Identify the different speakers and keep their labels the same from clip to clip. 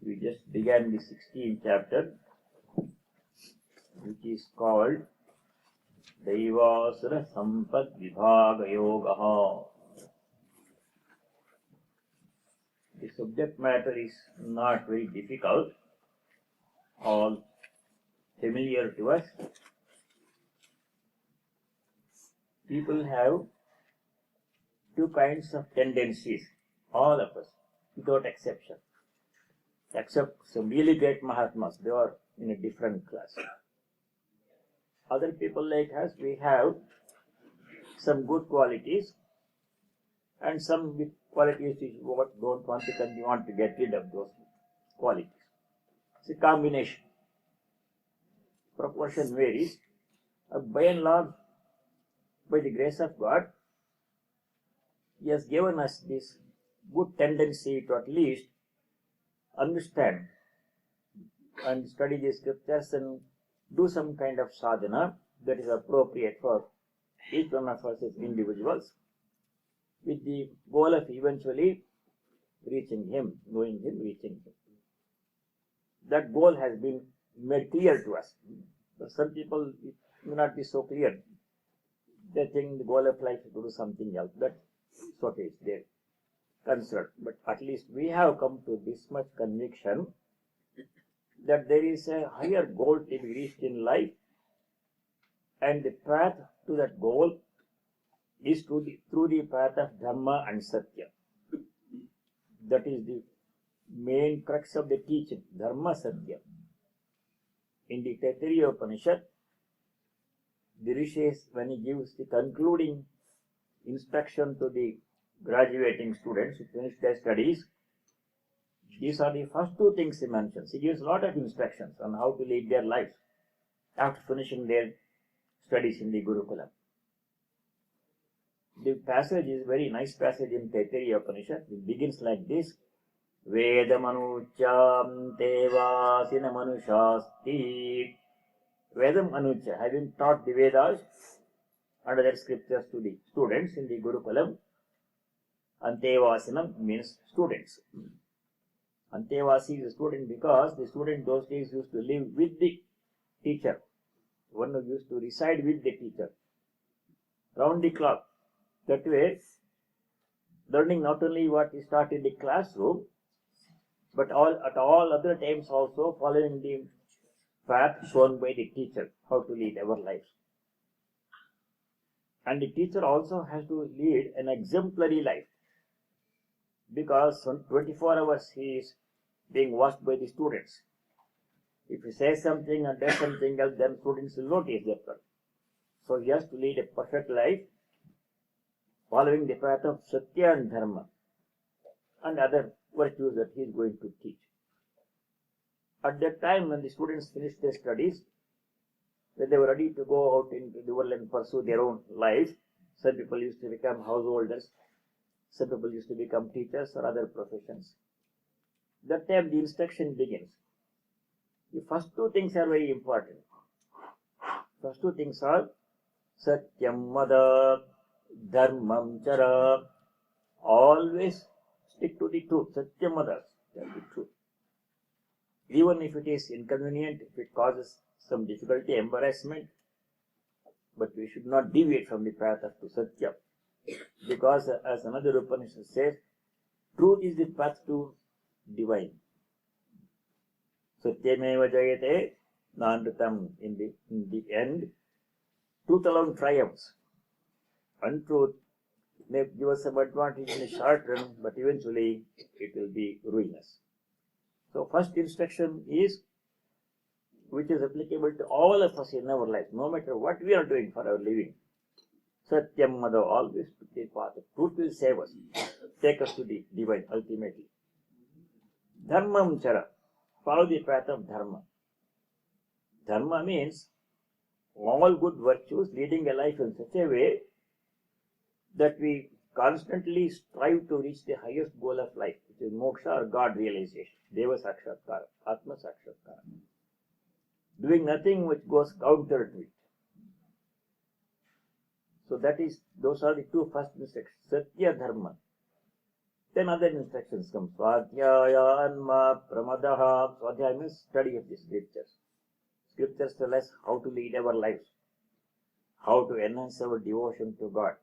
Speaker 1: We just began the 16th chapter, which is called Daivasura Sampad Vibhaga Yogaha. The subject matter is not very difficult, all familiar to us. People have two kinds of tendencies, all of us, without exception. Except some really great Mahatmas, they are in a different class. Other people like us, we have some good qualities and some with qualities which we don't want to, and we want to get rid of those qualities. It's a combination. Proportion varies. By and large, by the grace of God, He has given us this good tendency to at least understand and study the scriptures and do some kind of sadhana that is appropriate for each one of us as individuals, with the goal of eventually reaching Him, knowing Him, reaching Him. That goal has been made clear to us. But some people, it may not be so clear. They think the goal of life is to do something else. That's okay, it's their concern. But at least we have come to this much conviction that there is a higher goal to be reached in life, and the path to that goal is through the path of Dhamma and Satya. That is the main crux of the teaching, Dharma Satya. In the Taittiriya Upanishad, the Rishis, when he gives the concluding instruction to the graduating students who finish their studies, these are the first two things he mentions. He gives a lot of instructions on how to lead their lives after finishing their studies in the Gurukulam. The passage is a very nice passage in Taittiriya Upanishad. It begins like this: Vedamanucham Devasina Manushasti. Vedam Anucha, having taught the Vedas and other scriptures to the students in the Gurukulam. Antevasinam means students. Antevasi is a student because the student those days used to live with the teacher. One who used to reside with the teacher round the clock. That way, learning not only what is taught in the classroom, but at all other times also following the path shown by the teacher, how to lead our lives. And the teacher also has to lead an exemplary life, because 24 hours he is being watched by the students. If he says something and does something else, then students will notice that. So he has to lead a perfect life, following the path of Satya and Dharma and other virtues that he is going to teach. At that time, when the students finished their studies, when they were ready to go out into the world and pursue their own life, some people used to become householders, some people used to become teachers or other professions. That time the instruction begins. The first two things are very important. First two things are Satyam Vada, Dharmam Chara. Always stick to the truth. Satyam Vada, tell the truth. Even if it is inconvenient, if it causes some difficulty, embarrassment, but we should not deviate from the path of Satya. Because as another Upanishad says, truth is the path to divine. Satyameva Jayate Nanrutam. In the end, truth alone triumphs. Untruth may give us some advantage in the short run, but eventually it will be ruinous. So first instruction is, which is applicable to all of us in our life, no matter what we are doing for our living. Satyam Madhav, always to the path of truth will save us, take us to the divine ultimately. Dharmam Chara, follow the path of Dharma. Dharma means all good virtues, leading a life in such a way that we constantly strive to reach the highest goal of life, which is moksha or God realization, Deva Sakshatkara, Atma Sakshatkara. Doing nothing which goes counter to it. So those are the two first instructions, Satya Dharma. Then other instructions come. Swadhyaya anma pramadaha. Swadhyaya means study of the scriptures. Scriptures tell us how to lead our lives, how to enhance our devotion to God,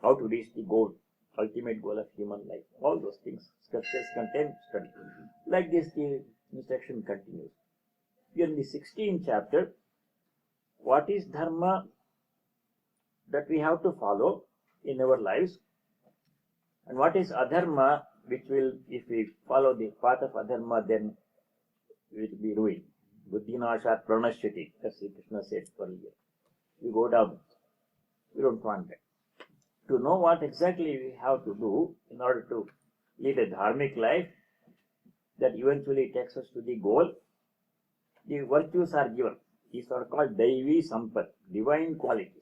Speaker 1: how to reach the goal, ultimate goal of human life. All those things scriptures contain, study. Like this, the instruction continues. In the 16th chapter, what is dharma that we have to follow in our lives, and what is adharma, which will, if we follow the path of adharma, then we will be ruined. Buddhinashat pranashyati, as Sri Krishna said earlier. We go down. We don't want that. To know what exactly we have to do in order to lead a dharmic life that eventually takes us to the goal, the virtues are given. These are called Daivi Sampat, divine qualities.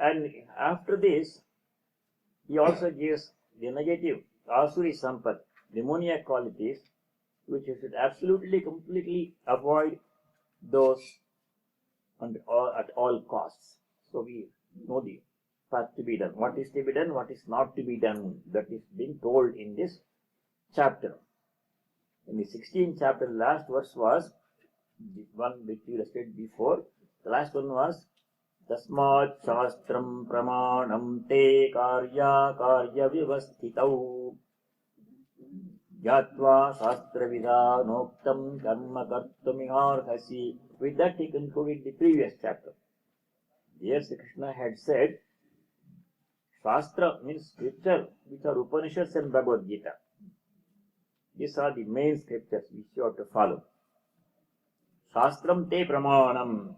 Speaker 1: And after this, he also gives the negative, Asuri Sampat, demoniac qualities, which you should absolutely, completely avoid those at all costs. So we know the path to be done. What is to be done, what is not to be done, that is being told in this chapter. In the 16th chapter, the last verse was the one which we recited before. The last one was Tasmat Shastram Pramanam Te Karya Karya Vivasthitau Yatva Shastra Vidhanoktam Karma Kartumiharhasi. With that he concluded the previous chapter. Here Sri Krishna had said, Shastra means scripture, which are Upanishads and Bhagavad Gita. These are the main scriptures which you have to follow. Shastram te pramanam.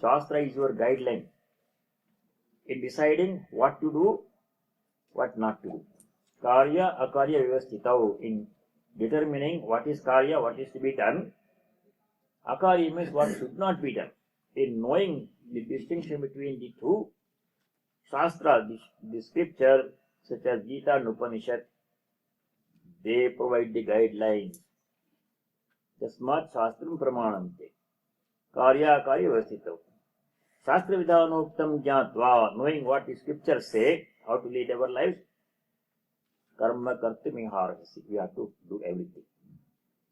Speaker 1: Shastra is your guideline in deciding what to do, what not to do. Karya akarya vivastitau, in determining what is karya, what is to be done. Akarya means what should not be done. In knowing the distinction between the two, Shastra, the scripture such as Gita and Upanishad, they provide the guidelines. Tasmat Shastram Pramanante. Karya Karya Vasitau. Shastra Vidhanoktam Jnatva, knowing what the scriptures say, how to lead our lives. Karma Kartumiharhasi, we have to do everything.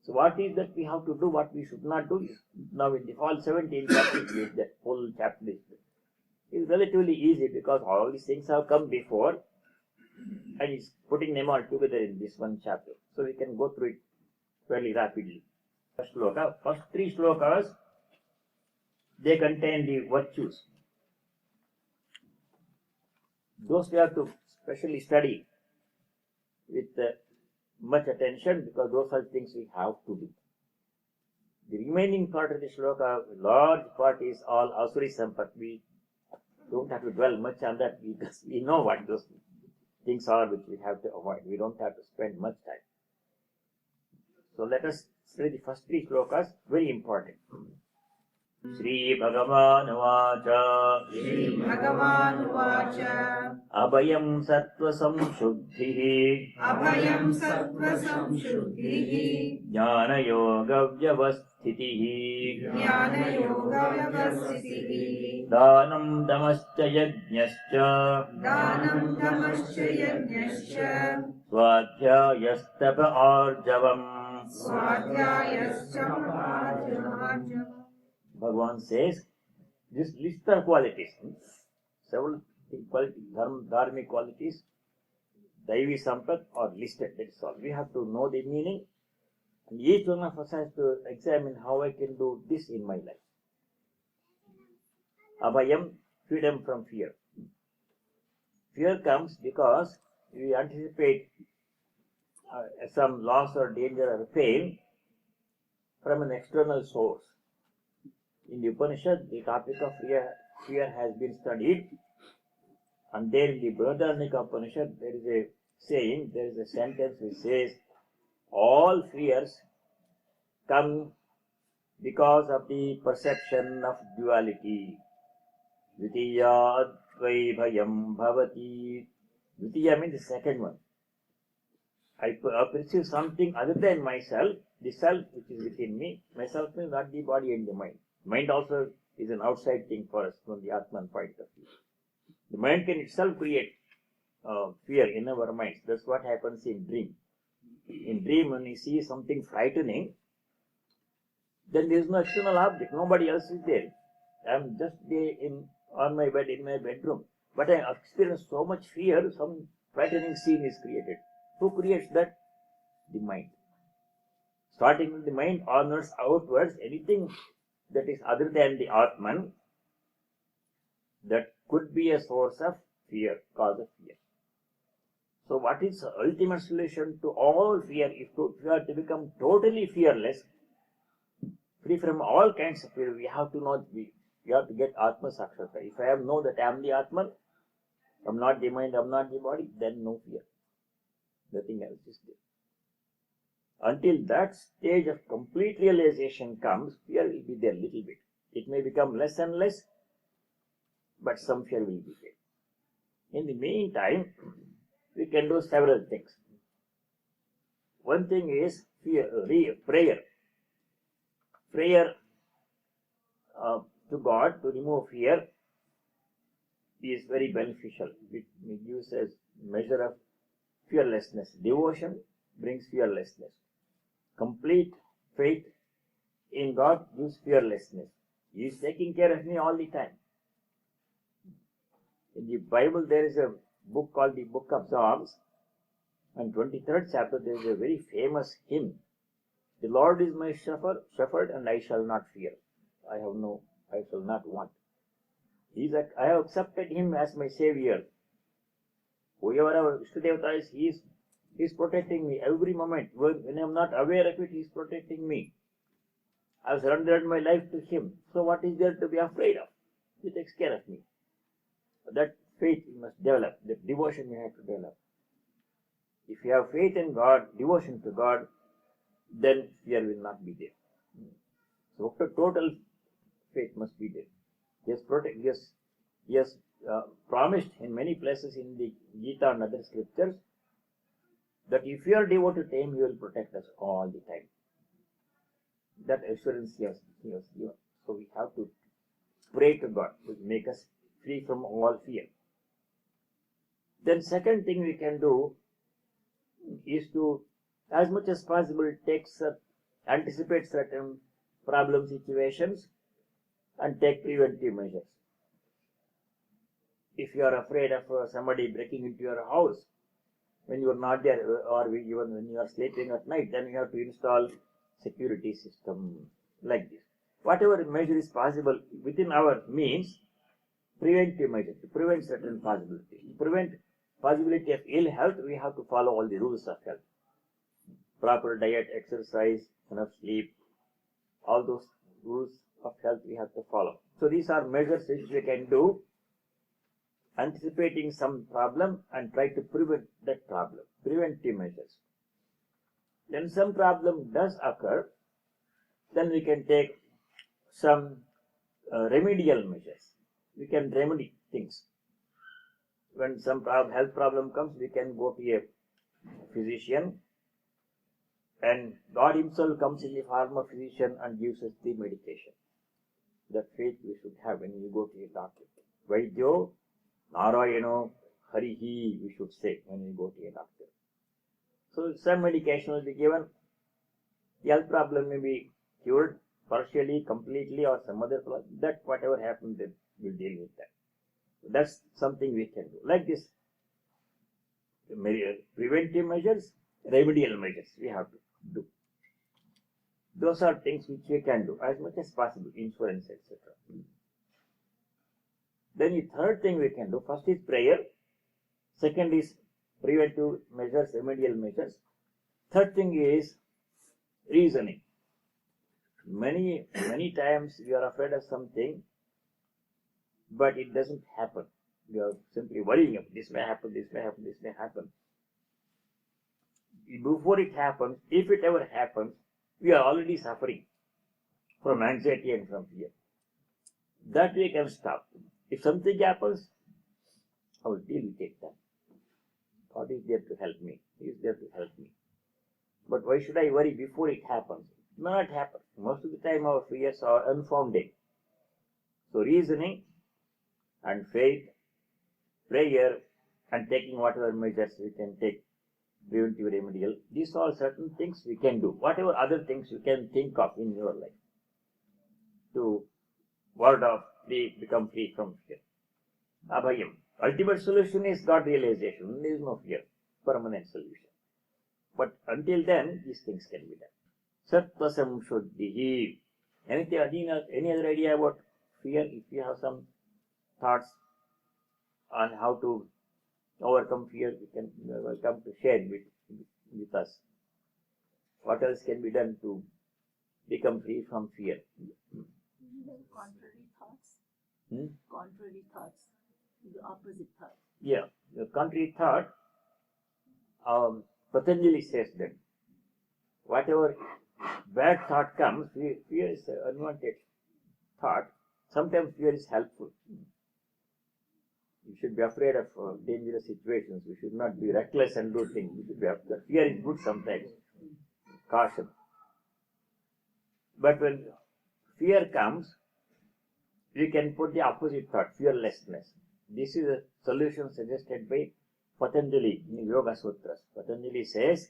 Speaker 1: So what is that we have to do, what we should not do? Now in the whole 17 chapters, that whole chapter is relatively easy because all these things have come before and he's putting them all together in this one chapter. So we can go through it fairly rapidly. First shloka, first three shlokas, they contain the virtues. Those we have to specially study with much attention because those are things we have to do. The remaining part of the shloka, large part is all Asuri Sampat. We don't have to dwell much on that because we know what those things are which we have to avoid. We don't have to spend much time. So let us study the first three shlokas, very important. Shri Bhagavan Vacha
Speaker 2: Shri Bhagavan Vacha
Speaker 1: Abhayam Sattva Samshuddhihi
Speaker 2: Abhayam Sattva Samshuddhihi
Speaker 1: Jnana Yoga Vyavasthitihi
Speaker 2: Jnana Yoga Vyavasthitihi
Speaker 1: Dhanam Damascha Yajñascha
Speaker 2: Dhanam Dhamascha Yajñascha
Speaker 1: Swadhyayastapa Arjavam.
Speaker 2: Swadhyayascha Parajamaja.
Speaker 1: Bhagavan says, this list of qualities, several qualities, dharmic qualities, Daivi Sampat are listed, that's all. We have to know the meaning, and each one of us has to examine how I can do this in my life. Abhayam, freedom from fear. Fear comes because we anticipate some loss or danger or pain from an external source. In the Upanishad, the topic of fear has been studied, and there in the Bhagavad Upanishad, there is a saying, there is a sentence which says, all fears come because of the perception of duality. Dvitiya Advai Bhayam Bhavati. Dvitiya means the second one. I perceive something other than myself, the self which is within me. Myself means not the body and the mind. Mind also is an outside thing for us from the Atman point of view. The mind can itself create fear in our minds. That's what happens in dream. In dream, when you see something frightening, then there is no external object. Nobody else is there. I'm just on my bed in my bedroom. But I experience so much fear, some frightening scene is created. Who creates that? The mind. Starting with the mind, onwards, outwards, anything that is other than the Atman, that could be a source of fear, cause of fear. So what is the ultimate solution to all fear? If we are to become totally fearless, free from all kinds of fear, we have to know, we have to get Atma Sakshata. If I know that I am the Atman, I am not the mind, I am not the body, then no fear. Nothing else is there. Until that stage of complete realization comes, fear will be there a little bit. It may become less and less, but some fear will be there. In the meantime, we can do several things. One thing is prayer. Prayer to God to remove fear is very beneficial. It gives us measure of fearlessness. Devotion brings fearlessness. Complete faith in God gives fearlessness. He is taking care of me all the time. In the Bible, there is a book called the Book of Psalms, and 23rd chapter there is a very famous hymn. The Lord is my shepherd, and I shall not fear. I shall not want. I have accepted him as my savior. Whoever our Ishtadevata is, he is protecting me every moment. When I am not aware of it, he is protecting me. I have surrendered my life to him. So what is there to be afraid of? He takes care of me. That faith you must develop. That devotion you have to develop. If you have faith in God, devotion to God, then fear will not be there. So total faith must be there. He has promised in many places in the Gita and other scriptures that if you are devoted to him, he will protect us all the time. That assurance he has given. So we have to pray to God to make us free from all fear. Then second thing we can do is to, as much as possible, anticipate certain problem situations and take preventive measures. If you are afraid of somebody breaking into your house when you are not there, or even when you are sleeping at night, then you have to install security system like this. Whatever measure is possible within our means, preventive measure to prevent certain possibilities. To prevent possibility of ill health, we have to follow all the rules of health. Proper diet, exercise, enough sleep, all those rules of health we have to follow. So these are measures which we can do, anticipating some problem and try to prevent that problem. Preventive measures. Then some problem does occur, then we can take some remedial measures. We can remedy things. When some health problem comes, we can go to a physician, and God himself comes in the form of physician and gives us the medication. That faith we should have when we go to a doctor. Vaidyo Narayano Harihi, we should say when we go to a doctor. So some medication will be given. The health problem may be cured partially, completely, or some other problem. That whatever happens, then we'll deal with that. So that's something we can do. Like this, preventive measures, remedial measures we have to do. Those are things which we can do as much as possible, insurance, etc. Then the third thing we can do, first is prayer, second is preventive measures, remedial measures. Third thing is reasoning. Many times we are afraid of something, but it doesn't happen. We are simply worrying, this may happen, this may happen, this may happen. Before it happens, if it ever happens, we are already suffering from anxiety and from fear. That we can stop. If something happens, I will deal with it then. God is there to help me. He is there to help me. But why should I worry before it happens? It may not happen. Most of the time our fears are unfounded. So reasoning and faith, prayer, and taking whatever measures we can take, preventive, remedial. These are certain things we can do. Whatever other things you can think of in your life to ward off, become free from fear. Abhayam. Ultimate solution is God realization. There is no fear. Permanent solution. But until then, these things can be done. Sattva samshuddhihi. Any other idea about fear? If you have some thoughts on how to overcome fear, you can welcome to share with us. What else can be done to become free from fear?
Speaker 3: Contrary thoughts. Contrary thoughts. The opposite thought.
Speaker 1: Yeah, the contrary thought. Patanjali says that whatever bad thought comes, fear is an unwanted thought. Sometimes fear is helpful. You should be afraid of dangerous situations. We should not be reckless and do things. Fear is good sometimes. Caution. But when fear comes, we can put the opposite thought, fearlessness. This is a solution suggested by Patanjali in Yoga Sutras. Patanjali says,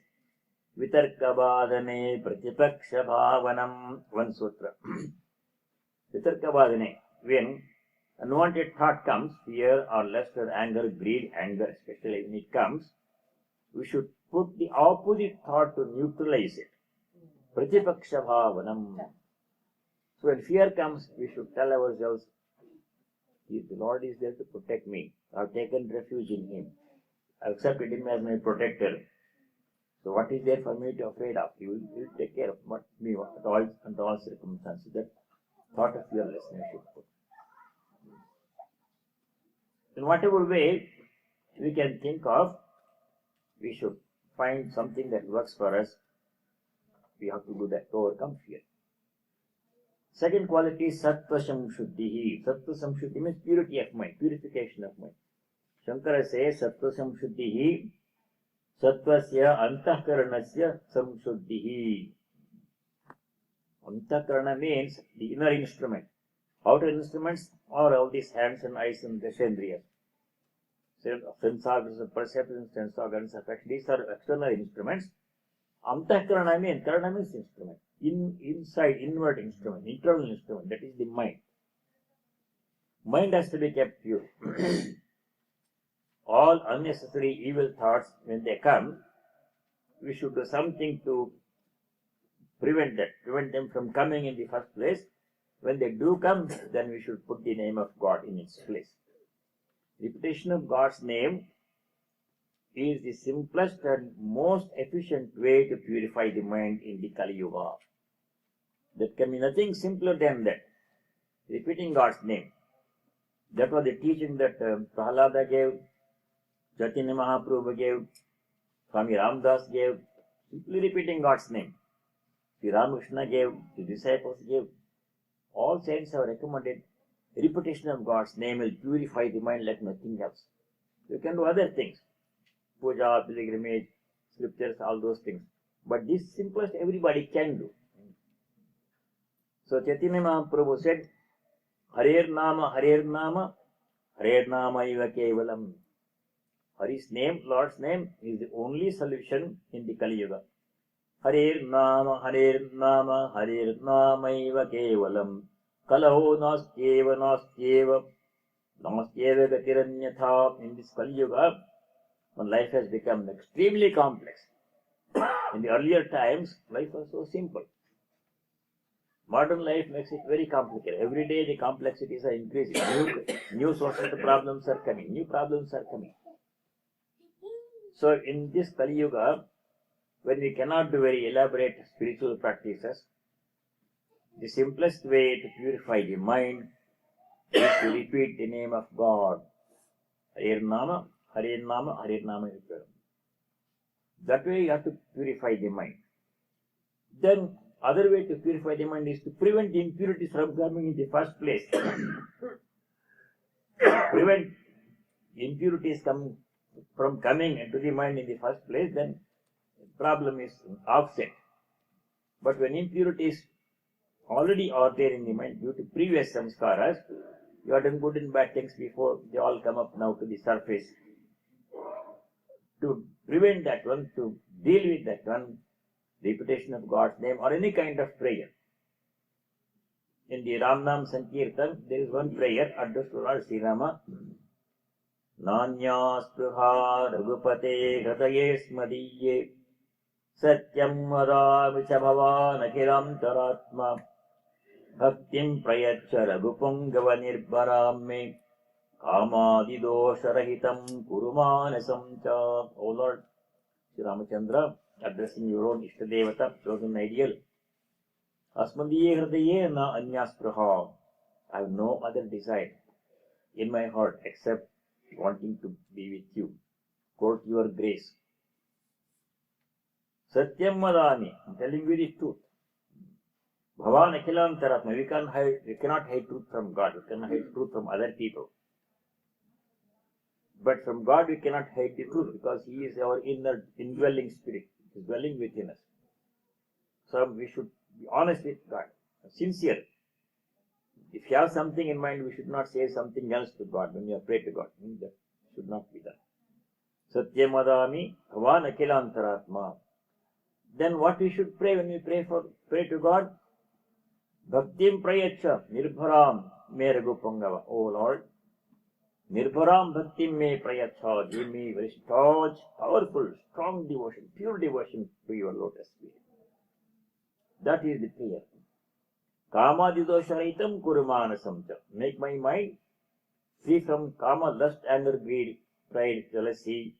Speaker 1: Vitarkabhadane pratipaksha bhavanam. One sutra. Vitarkabhadane. When unwanted thought comes, fear or lust or anger, greed, anger, especially when it comes, we should put the opposite thought to neutralize it. Pratipaksha bhavanam. So when fear comes, we should tell ourselves, the Lord is there to protect me. I have taken refuge in Him. I accepted Him as my protector. So what is there for me to afraid of? He will take care of me under all circumstances. That thought of fearlessness should put. In whatever way we can think of, we should find something that works for us. We have to do that to overcome fear. Second quality is sattva samshuddhihi. Sattva samshuddhi means purity of mind, purification of mind. Shankara says sattva samshuddhihi sattvasya antahkaranasya samshuddhihi. Antakarana means the inner instrument. Outer instruments are all these hands and eyes and deshendriyas. Sense organs of perception, sense organs of action. These are external instruments. Antahkarana means, karana means instrument. Inside, inward instrument, internal instrument, that is the mind. Mind has to be kept pure. All unnecessary evil thoughts, when they come, we should do something to prevent them from coming in the first place. When they do come, then we should put the name of God in its place. Repetition of God's name is the simplest and most efficient way to purify the mind in the Kali Yuga. There can be nothing simpler than that. Repeating God's name. That was the teaching that Prahlada gave, Chaitanya Mahaprabhu gave, Swami Ramdas gave. Simply repeating God's name. Sri Ramakrishna gave, the disciples gave. All saints have recommended repetition of God's name will purify the mind like nothing else. You can do other things. Puja, pilgrimage, scriptures, all those things. But this simplest everybody can do. So Chaitanya Mahaprabhu said, Harer Nama, Harer Nama, Harer Nama Iva Kevalam. Hari's name, Lord's name, is the only solution in the Kali Yuga. Harer Nama, Harer Nama, Harer Nama Iva Kevalam. Kalaho nastyeva nastyeva nastyeva gatiranyatha. In this Kali Yuga, when life has become extremely complex. In the earlier times, life was so simple. Modern life makes it very complicated. Every day the complexities are increasing. New social problems are coming. New problems are coming. So in this Kali Yuga, when we cannot do very elaborate spiritual practices, the simplest way to purify the mind is to repeat the name of God. Harer Nama, Harer Nama, Harer Nama. That way you have to purify the mind. Then other way to purify the mind is to prevent the impurities from coming in the first place. Prevent impurities from coming into the mind in the first place, then the problem is offset. But when impurities already are there in the mind due to previous samskaras, you have done good and bad things before, they all come up now to the surface. to prevent that one, to deal with that one, repetition of God's name or any kind of prayer. In the Ramnam Sankirtan, there is one prayer addressed to Lord Sri Rama. Nanya spruha raghupate hradaye smadiye satyam vadami cha bhavan akhilam taratma bhaktim prayacha raghupungava nirbaram me kamadi dosha rahitam kurumanasam cha. O Lord Sri Ramachandra, addressing your own Ishtadevata, chosen ideal. Asmadiye hridaye na anyaspruha. I have no other desire in my heart except wanting to be with you, court your grace. Satyam vadami, I am telling you the truth. Bhavan akhilam taratma, we cannot hide truth from God, we cannot hide truth from other people. But from God we cannot hide the truth because He is our inner indwelling spirit, He is dwelling within us. So we should be honest with God, sincere. If you have something in mind, we should not say something else to God when you pray to God. That should not be done. Satyam vadami bhavan akhilantaratma. Then what we should pray when we pray to God? Bhaktim prayacha nirbharam me raghupungava. O Lord, nirbharam bhaktim me prayacha. Give me very staunch, powerful, strong devotion, pure devotion to your lotus feet. That is the prayer. Kamadidosharaitam kurumanasamcha. Make my mind free from kama, lust, anger, greed, pride, jealousy,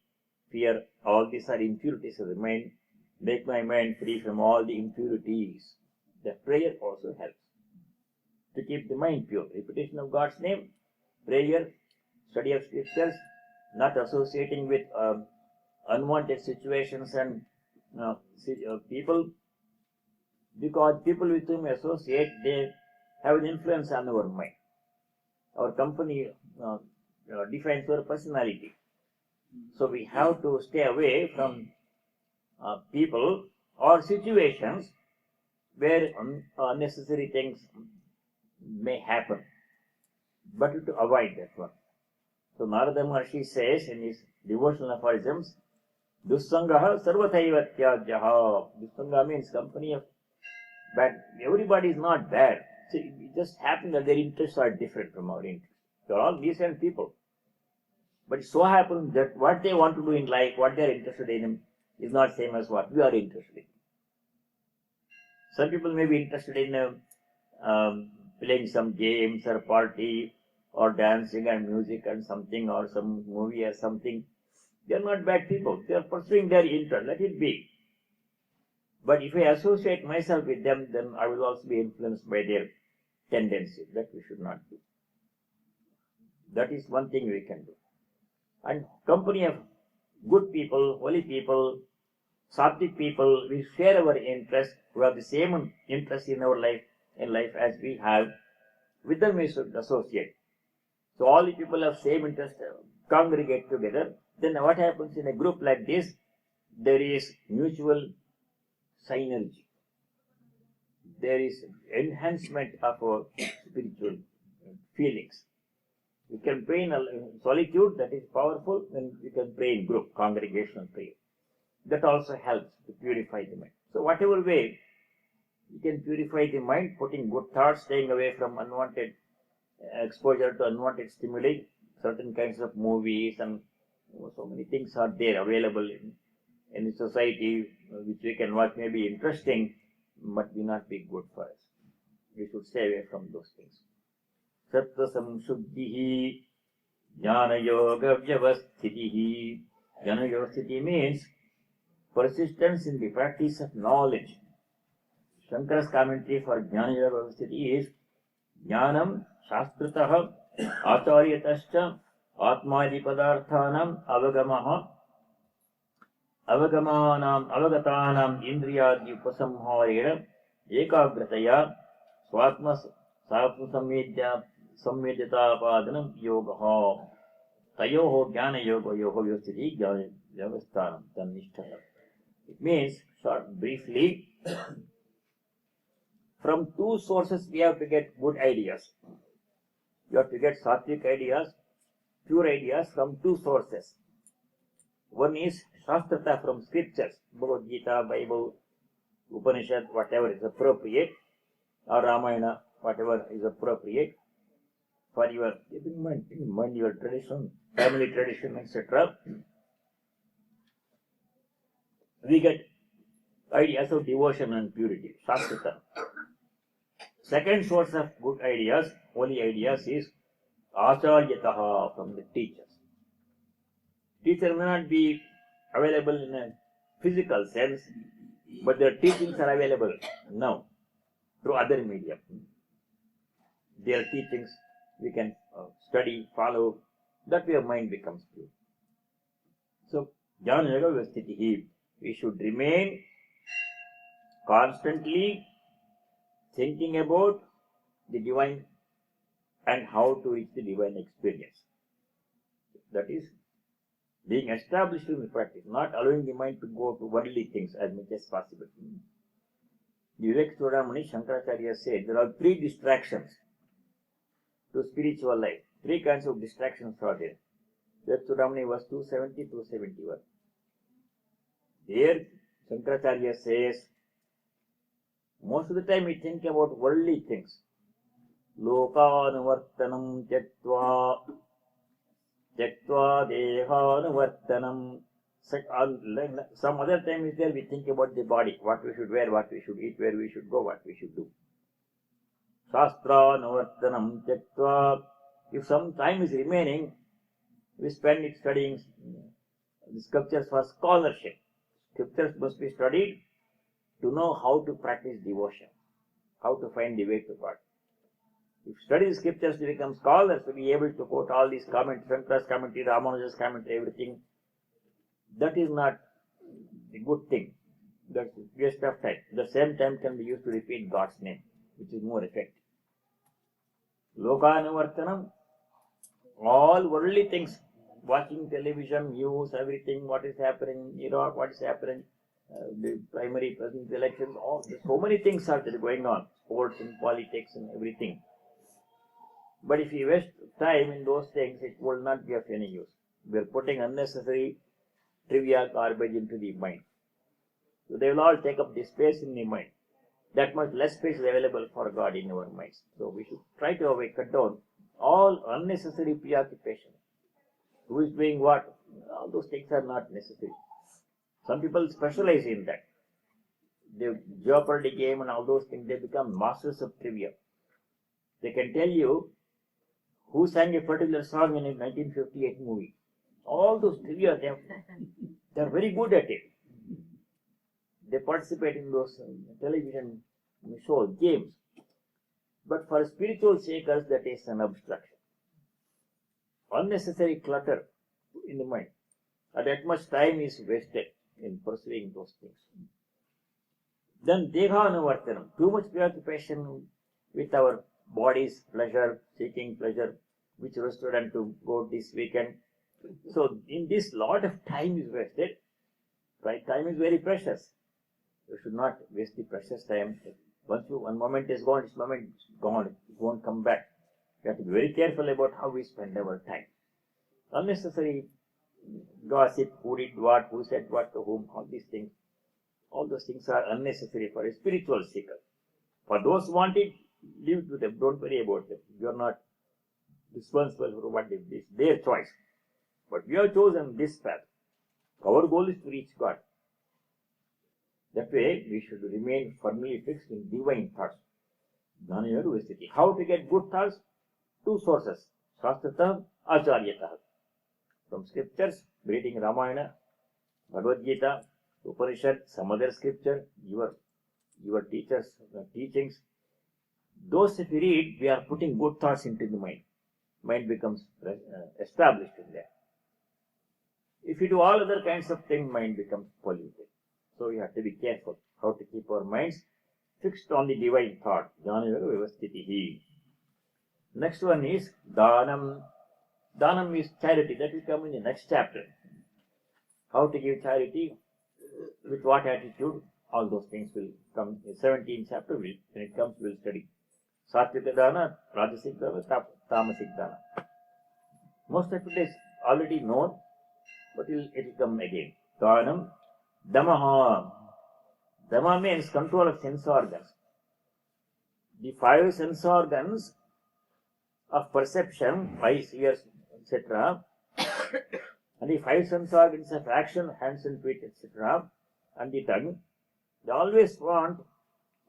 Speaker 1: fear. All these are impurities of the mind. Make my mind free from all the impurities. The prayer also helps to keep the mind pure. Repetition of God's name, prayer, study of scriptures, not associating with unwanted situations and people. Because people with whom we associate, they have an influence on our mind. Our company defines our personality. So we have to stay away from people or situations where unnecessary things may happen. But to avoid that one. So Narada Maharshi says in his devotional aphorisms, Dussangaha sarvataiva tyajyaha. Dussanga means company of bad. Everybody is not bad. So it just happens that their interests are different from our interests. They are all decent people. But it so happens that what they want to do in life, what they are interested in, is not same as what we are interested in. Some people may be interested in playing some games or party or dancing and music and something or some movie or something. They are not bad people. They are pursuing their interest. Let it be. But if I associate myself with them, then I will also be influenced by their tendencies. That we should not do. That is one thing we can do. And company of good people, holy people, sattvic people, we share our interests, who have the same interest in our life, as we have. With them we should associate. So all the people have same interest congregate together. Then what happens in a group like this? There is mutual synergy. There is enhancement of our spiritual feelings. We can pray in solitude, that is powerful, and we can pray in group, congregational prayer. That also helps to purify the mind. So whatever way you can purify the mind, putting good thoughts, staying away from unwanted exposure to unwanted stimuli, certain kinds of movies and so many things are there available in the society which we can watch, may be interesting, but may not be good for us. We should stay away from those things. Sattva samshuddhihi jnana yoga vyavasthitihi. Jnana yoga sthiti means persistence in the practice of knowledge. Shankara's commentary for jnana yoga vyavasthiti is jnanam shastritah acharyatascha atmadi padarthanam avagamaha avagatanam indriyadi upasamharena ekagrataya swatma sammedyatapadanam yogaha tayoho jnana yoga vyavasthiti jnana vyavasthanam tannishtha. It means, briefly, from two sources we have to get good ideas. You have to get sattvic ideas, pure ideas from two sources. One is Shastrata from scriptures, Bhagavad Gita, Bible, Upanishad, whatever is appropriate, or Ramayana, whatever is appropriate for your, keep in mind your tradition, family tradition, etc. We get ideas of devotion and purity, Shastrata. Second source of good ideas, holy ideas, is Acharyataha, from the teachers. Teacher may not be available in a physical sense, but their teachings are available now through other media. Their teachings we can study, follow. That way our mind becomes pure. So, Jnana Yoga Vyavasthitihi, we should remain constantly thinking about the divine and how to reach the divine experience. That is being established in the practice, not allowing the mind to go to worldly things as much as possible. The Vivek Chudamani Shankaracharya said there are three distractions to spiritual life. Three kinds of distractions are there. Vivek Chudamani was 270, 271. Here Shankaracharya says, most of the time we think about worldly things. Lokanuvartanam tyaktva dehanuvartanam. Some other time is there we think about the body, what we should wear, what we should eat, where we should go, what we should do. Shastranuvartanam tyaktva. If some time is remaining, we spend it studying the scriptures for scholarship. Scriptures must be studied to know how to practice devotion, how to find the way to God. If study the scriptures to become scholars, to be able to quote all these comments, Shankara's commentary, Ramanuja's commentary, everything, that is not a good thing. That's waste of time. The same time can be used to repeat God's name, which is more effective. Lokanuvartanam, all worldly things, watching television, news, everything, what is happening, Iraq, what is happening, the primary president elections, so many things are there going on, sports and politics and everything. But if you waste time in those things, it will not be of any use. We are putting unnecessary trivia garbage into the mind. So they will all take up the space in the mind. That much less space is available for God in our minds. So we should try to cut down all unnecessary preoccupation. Who is doing what? All those things are not necessary. Some people specialize in that. The Jeopardy game and all those things, they become masters of trivia. They can tell you who sang a particular song in a 1958 movie. All those trivia, they are very good at it. They participate in those television shows, games. But for spiritual seekers, that is an obstruction. Unnecessary clutter in the mind. And that much time is wasted in pursuing those things. Then Dehanuvartanam, too much preoccupation with our body's pleasure, seeking pleasure, which restaurant to go this weekend. So in this, lot of time is wasted. Right? Time is very precious. You should not waste the precious time. Once one moment is gone, this moment is gone. It won't come back. We have to be very careful about how we spend our time. Unnecessary gossip, who did what, who said what to whom, all these things. All those things are unnecessary for a spiritual seeker. For those who want it, leave it to them. Don't worry about them. You are not responsible for what they do. It's their choice. But we have chosen this path. Our goal is to reach God. That way, we should remain firmly fixed in divine thoughts. Jnana Yoga Vyavasthitihi. How to get good thoughts? Two sources. Shastrata, Acharyata. From scriptures, reading Ramayana, Bhagavad Gita, Upanishad, some other scripture, your teachers' teachings. Those if we read, we are putting good thoughts into the mind. Mind becomes established in there. If you do all other kinds of things, mind becomes polluted. So we have to be careful how to keep our minds fixed on the divine thought. Jnana Yoga Vyavasthitihi. Next one is Dhanam. Dhanam is charity. That will come in the next chapter. How to give charity, with what attitude, all those things will come in 17th chapter. When it comes, we'll study. Satvika Dana, Rajasic Dana, Tamasic Dana. Most of it is already known, but it'll come again. Dhanam, damaha. Dama means control of sense organs. The 5 sense organs of perception, eyes, ears, etc., and the 5 sense organs of action, hands and feet, etc., and the tongue, they always want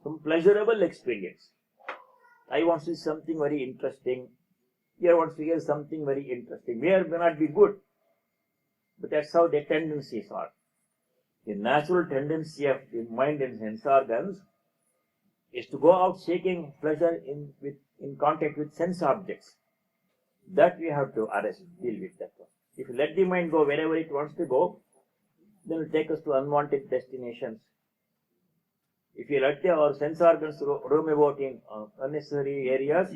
Speaker 1: some pleasurable experience. I want to see something very interesting. Ear wants to hear something very interesting. May or may not be good, but that's how their tendencies are. The natural tendency of the mind and sense organs is to go out seeking pleasure in contact with sense objects. That we have to arrest, deal with that one. If you let the mind go wherever it wants to go, then it will take us to unwanted destinations. If you let our sense organs roam about in unnecessary areas,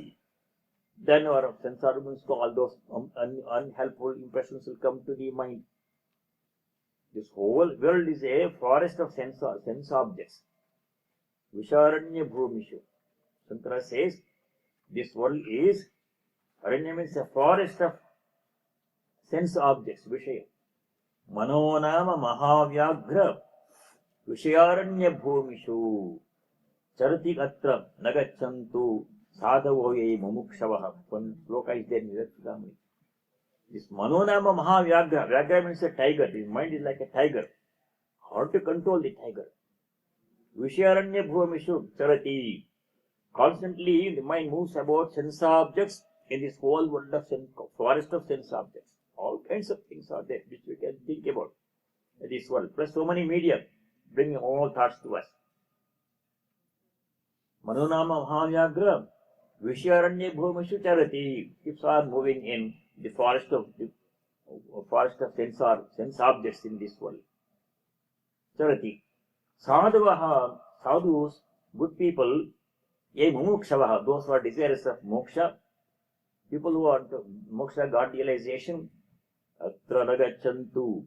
Speaker 1: then our sense organs, all those unhelpful impressions will come to the mind. This whole world is a forest of sense objects. Visharanya bhumishu. Shankara says, this world is, aranya means a forest of sense objects, vishaya. Manonama mahavyagra vishayaranya bhumishu charati atra nagachantu sadhavoye mumukshavaha. One sloka is there in Viratchudamani. This manonama mahavyagra, vyagra means a tiger. His mind is like a tiger. How to control the tiger? Vishayaranya bhumishu charati. Constantly the mind moves about sense objects in this whole world of forest of sense objects. All kinds of things are there which we can think about in this world. Plus so many media bringing all thoughts to us. Manonama mahavyagra vishayaranya bhumishu charati keeps on moving in the forest of sense objects in this world. Charati. Sadhavaha, sadhus, good people, ye mumukshavaha, those who are desirous of moksha, people who want moksha, God realization, atra nagachantu,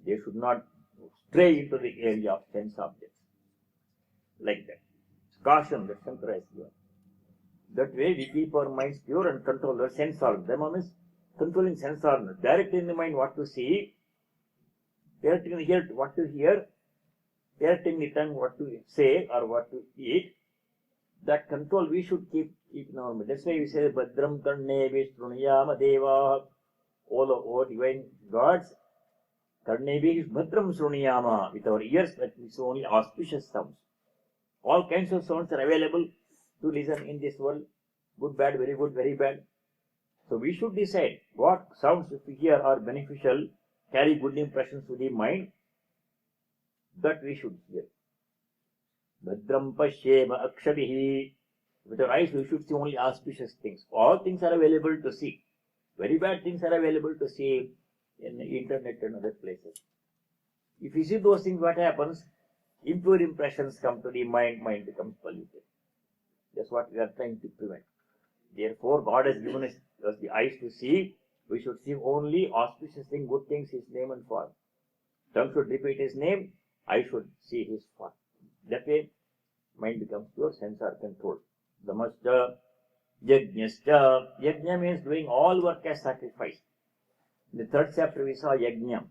Speaker 1: they should not stray into the area of sense objects. Like that. Caution that Shankara has given. That way we keep our minds pure and control our sense organs. Dhamma means controlling sense organs. Directly in the mind what to see, directly in the ear what to hear, directly in the tongue what to say or what to eat. That control we should keep in our mind. That's why we say Bhadram Karne Vishrunayama Deva. All divine gods, Karnevi is Bhadram Shrunayama. With our ears, that is only auspicious sounds. All kinds of sounds are available to listen in this world. Good, bad, very good, very bad. So we should decide what sounds if we hear are beneficial, carry good impressions to the mind, that we should hear. Bhadram Pashyema Akshavihi. With our eyes we should see only auspicious things. All things are available to see. Very bad things are available to see in the internet and other places. If you see those things, what happens? Impure impressions come to the mind becomes polluted. That's what we are trying to prevent. Therefore, God has given us the eyes to see. We should see only auspicious things, good things, His name and form. Tongue should repeat His name, eye should see His form. That way, mind becomes pure, sense are controlled. Dhamascha, yajnascha. Yajna means doing all work as sacrifice. In the 3rd chapter we saw yajna.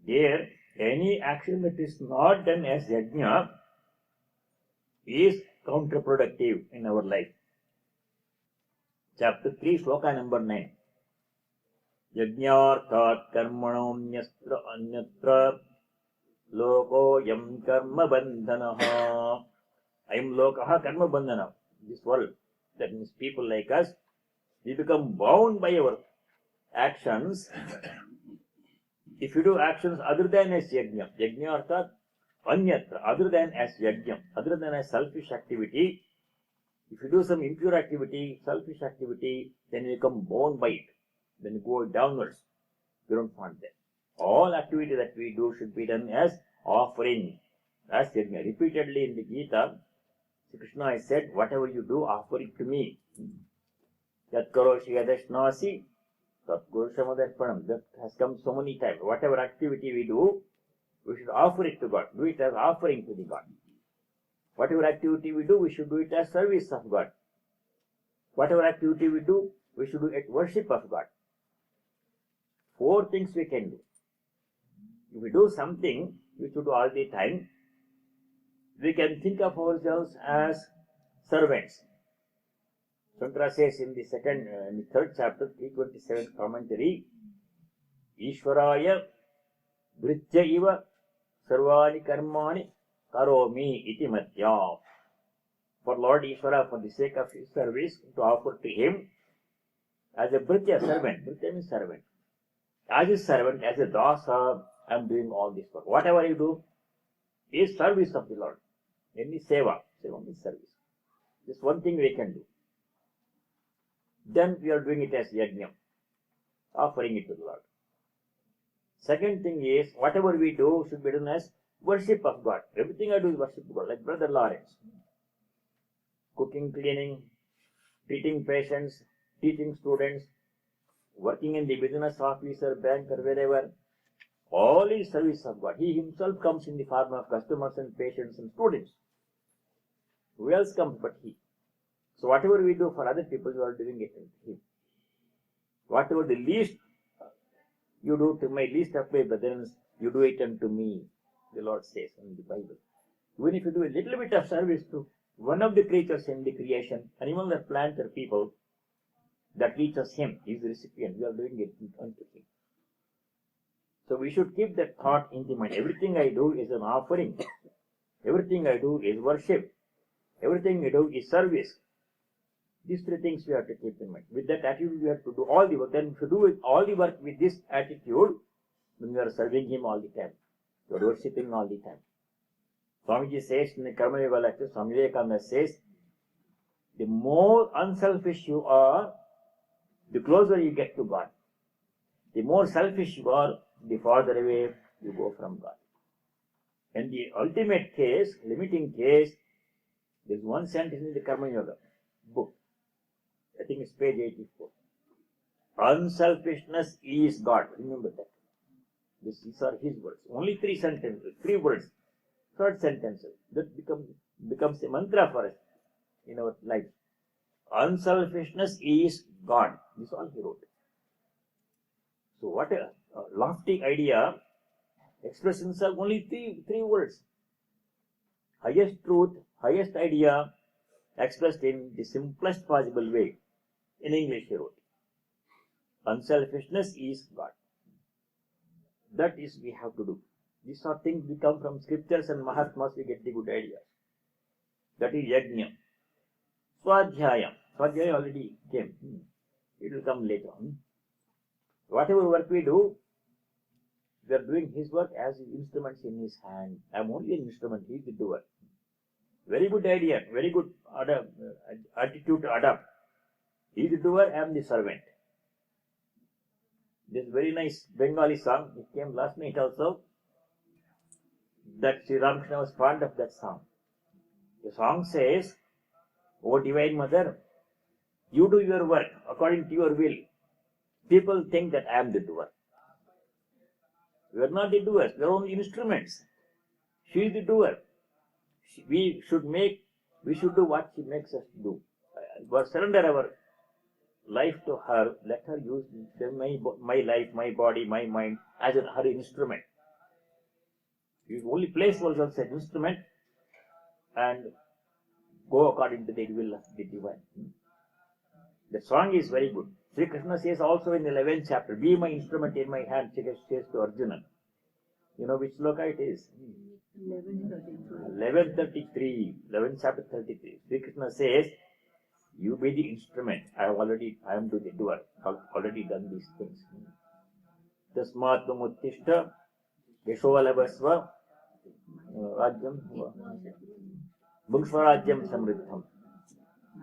Speaker 1: There, any action that is not done as yajna is counterproductive in our life. Chapter 3, sloka number 9. Yajnarthat karmanomnyastra anyatra loko yam karma bandhanaha. I am lokaha karma bandhana. This world, that means people like us, we become bound by our actions. If you do actions other than as yajna, yajna arthat anyatra, other than as yajna, other than as selfish activity, if you do some impure activity, selfish activity, then you become bound by it. Then you go downwards. We don't want that. All activity that we do should be done as offering, as yajna. Repeatedly in the Gita, Sri Krishna has said, whatever you do, offer it to me. Yat karoshi yadashnasi, tat gurushamadharpanam. That has come so many times. Whatever activity we do, we should offer it to God. Do it as offering to the God. Whatever activity we do, we should do it as service of God. Whatever activity we do, we should do it worship of God. 4 things we can do. If we do something, we should do all the time. We can think of ourselves as servants. Shankara says in the third chapter, 327th commentary, Ishwaraya Bhritya iva sarvani karmani karomi iti matya. For Lord Ishvara, for the sake of his service, to offer to him as a Bhritya servant. Bhritya means servant. As a servant, as a dasa, I am doing all this work. Whatever you do is service of the Lord. Any seva. Seva means service. This one thing we can do. Then we are doing it as yajna, offering it to the Lord. Second thing is, whatever we do should be done as worship of God. Everything I do is worship of God, like Brother Lawrence. Cooking, cleaning, treating patients, teaching students, working in the business office or bank or wherever, all is service of God. He himself comes in the form of customers and patients and students. Who else comes but he? So whatever we do for other people, you are doing it in him. Whatever the least you do to my least of my brethren, you do it unto me, the Lord says in the Bible. Even if you do a little bit of service to one of the creatures in the creation, animal or plant or people, that reaches him, he is the recipient. We are doing it unto him. So we should keep that thought in the mind. Everything I do is an offering. Everything I do is worship. Everything I do is service. These 3 things we have to keep in mind. With that attitude, we have to do all the work. Then if you do all the work with this attitude, then you are serving him all the time. You are worshipping all the time. Swamiji says in the Karma Yoga lecture, Swami Vivekananda says, the more unselfish you are, the closer you get to God. The more selfish you are, the farther away you go from God. In the ultimate case, limiting case, there is one sentence in the Karma Yoga book. I think it's page 84. Unselfishness is God. Remember that. These are his words. Only 3 sentences, 3 words. Third sentence. That becomes a mantra for us in our life. Unselfishness is God. This is all he wrote. So what a lofty idea expressed in himself, only three words. Highest truth, highest idea expressed in the simplest possible way. In English he wrote. Unselfishness is God. That is we have to do. These are things we come from scriptures and Mahatmas, we get the good ideas. That is yajna. Swadhyaya. Swadhyaya already came. It will come later on. Whatever work we do, we are doing his work as instruments in his hand. I am only an instrument, he is the doer. Very good idea, very good attitude to adopt. He is the doer, I am the servant. This very nice Bengali song, it came last night also, that Sri Ramakrishna was fond of that song. The song says, O Divine Mother, you do your work according to your will. People think that I am the doer. We are not the doers, we are only instruments. She is the doer. We should do what she makes us do. Surrender our life to her, let her use my life, my body, my mind as her instrument. You only place yourself as an instrument and go according to the will of the divine. The song is very good. Sri Krishna says also in the 11th chapter, be my instrument in my hand, says to Arjuna. You know which sloka it is? 11:33, 11th chapter 33. Sri Krishna says, you be the instrument. I am the doer. I have already done these things. Tasmat Muttishta, Yeshovalabhasva, Rajyam, Bhukshvarajyam Samriddham.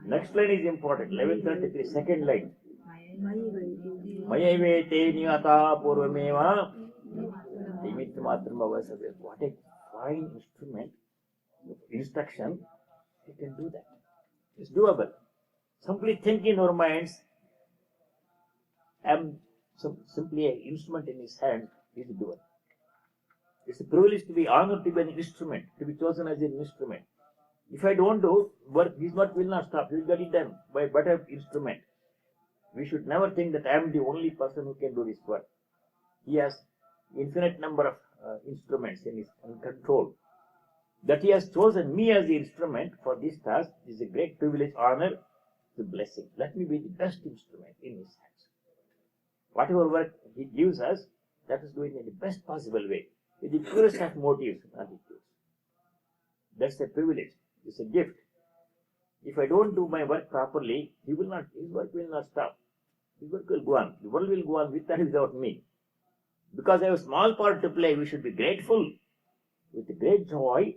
Speaker 1: Next line is important. 11:33, second line. Mayavete niyata purvameva nimitta matram avasave. What a fine instrument, instruction. We can do that. It's doable. Simply think in our minds, I am simply an instrument in his hand, he is the doer. It's a privilege to be honored to be an instrument, to be chosen as an instrument. If I don't do work, his work will not stop. He will get it done by better instrument. We should never think that I am the only person who can do this work. He has infinite number of instruments in his control. That he has chosen me as the instrument for this task is a great privilege, honor, the blessing. Let me be the best instrument in his hands. Whatever work he gives us, let us do it in the best possible way, with the purest of motives and attitudes. That's a privilege. It's a gift. If I don't do my work properly, his work will not stop. His work will go on. The world will go on with and without me. Because I have a small part to play, we should be grateful, with great joy,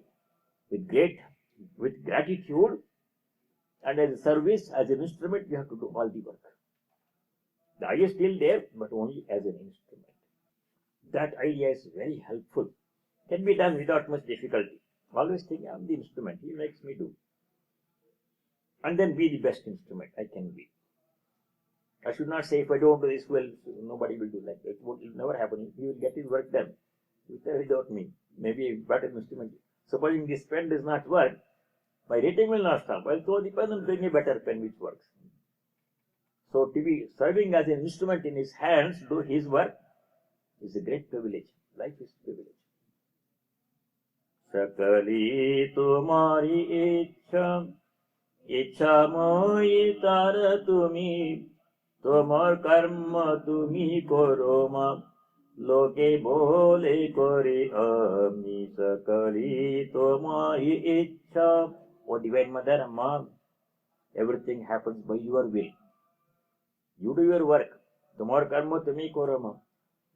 Speaker 1: with gratitude, and as a service, as an instrument, we have to do all the work. The idea is still there, but only as an instrument. That idea is very helpful. Can be done without much difficulty. Always think, I am the instrument, he makes me do. And then be the best instrument I can be. I should not say, if I don't do this well, nobody will do like that. It will never happen. He will get his work done without me. Maybe a better instrument. Supposing this pen does not work, my writing will not stop. I'll throw the pen and bring a better pen which works. So to be serving as an instrument in his hands, do his work, is a great privilege. Life is privilege. Sakali tumari ichha mohi tara tumi, tomar karma tumi koroma, loke bole kore ami. Sakali tumari ichha. O Divine Mother, Amma, everything happens by your will. You do your work. Tomar karma tumi koroma.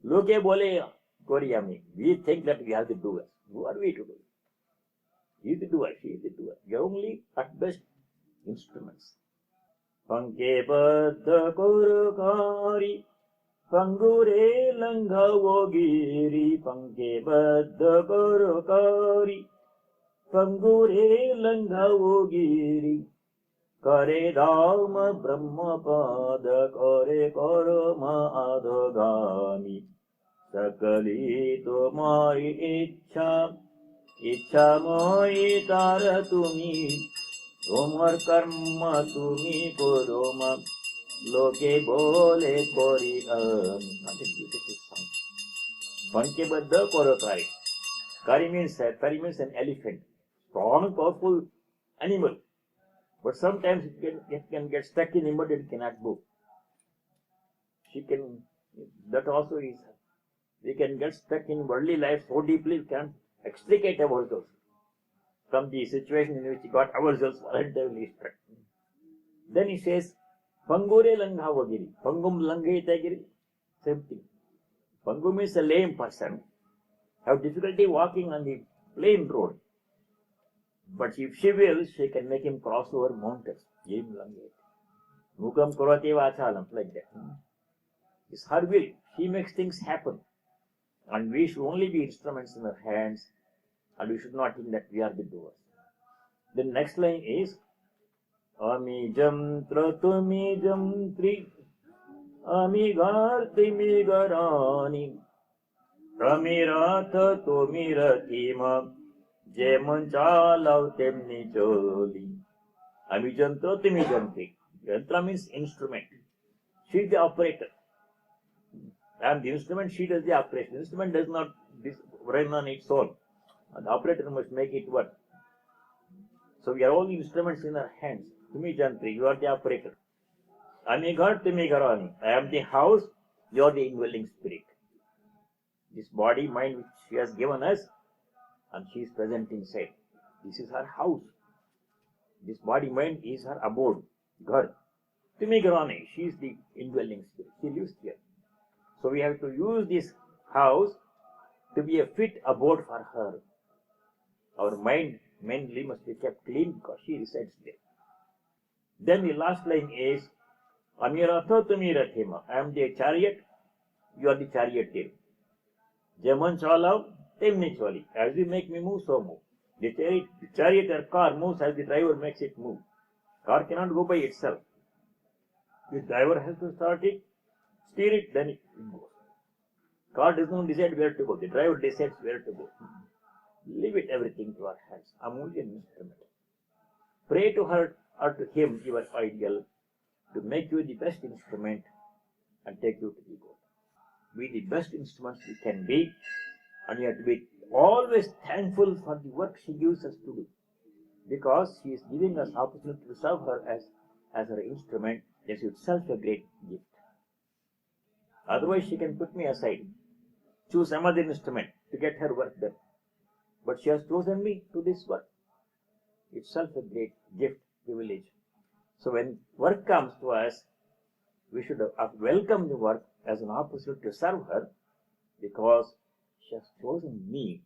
Speaker 1: Loke bole kore ami. We think that we are the doers. Who are we to do? He is the doer, she is the doer. We are only at best instruments. Panke baddha korokari, pangure langhavogiri. Panke baddha korokari, pangure langhavogiri. Kare dharma brahma pada, kare karma adhagami. Sakali tumari ichha, ichha mohi tara tumi, tomar karma tumi koroma, loke bole kori ami. What a beautiful song. Panke baddha korokari. Kari means an elephant. Strong, powerful animal. But sometimes it can get stuck in the mud and cannot move. That also is. We can get stuck in worldly life so deeply we can't extricate ourselves from the situation in which we got ourselves voluntarily stuck. Then he says, Pangure langhavagiri. Pangum langhaitagiri. Same thing. Pangum is a lame person, have difficulty walking on the plain road. But if she wills, she can make him cross over mountains. Yem langait. Mukam karate vachalam, like that. It's her will. She makes things happen. And we should only be instruments in her hands, and we should not think that we are the doers. The next line is Ami jantra tumi jantri, Ami garti mi garani, Ami ratha tumi ratima, Jeman chalav temni choli. Ami jantra tumi jantri. Yantra means instrument. She is the operator. I am the instrument, she does the operation. The instrument does not run on its own. And the operator must make it work. So we are all instruments in our hands. Tumi jantri, you are the operator. Ami ghar tumi gharani. I am the house, you are the indwelling spirit. This body, mind which she has given us, and she is present inside. This is her house. This body, mind is her abode, ghar. Tumi gharani, she is the indwelling spirit. She lives here. So we have to use this house to be a fit abode for her. Our mind mainly must be kept clean because she resides there. Then the last line is Amiratha tumi rathima. I am the chariot, you are the charioteer. Jaman chalav, temni chali. As you make me move, so move. The chariot or car moves as the driver makes it move. Car cannot go by itself. The driver has to start it, steer it, then it goes. Car does not decide where to go. The driver decides where to go. Leave it everything to our hands. I'm only an instrument. Pray to her or to him, your ideal, to make you the best instrument and take you to the goal. be the best instruments we can be, and we have to be always thankful for the work she gives us to do, because she is giving us opportunity to serve her as her instrument. That's itself a great gift. Otherwise, she can put me aside, choose some other instrument to get her work done. But she has chosen me to this work. Itself a great gift, privilege. So when work comes to us, we should welcome the work as an opportunity to serve her, because she has chosen me,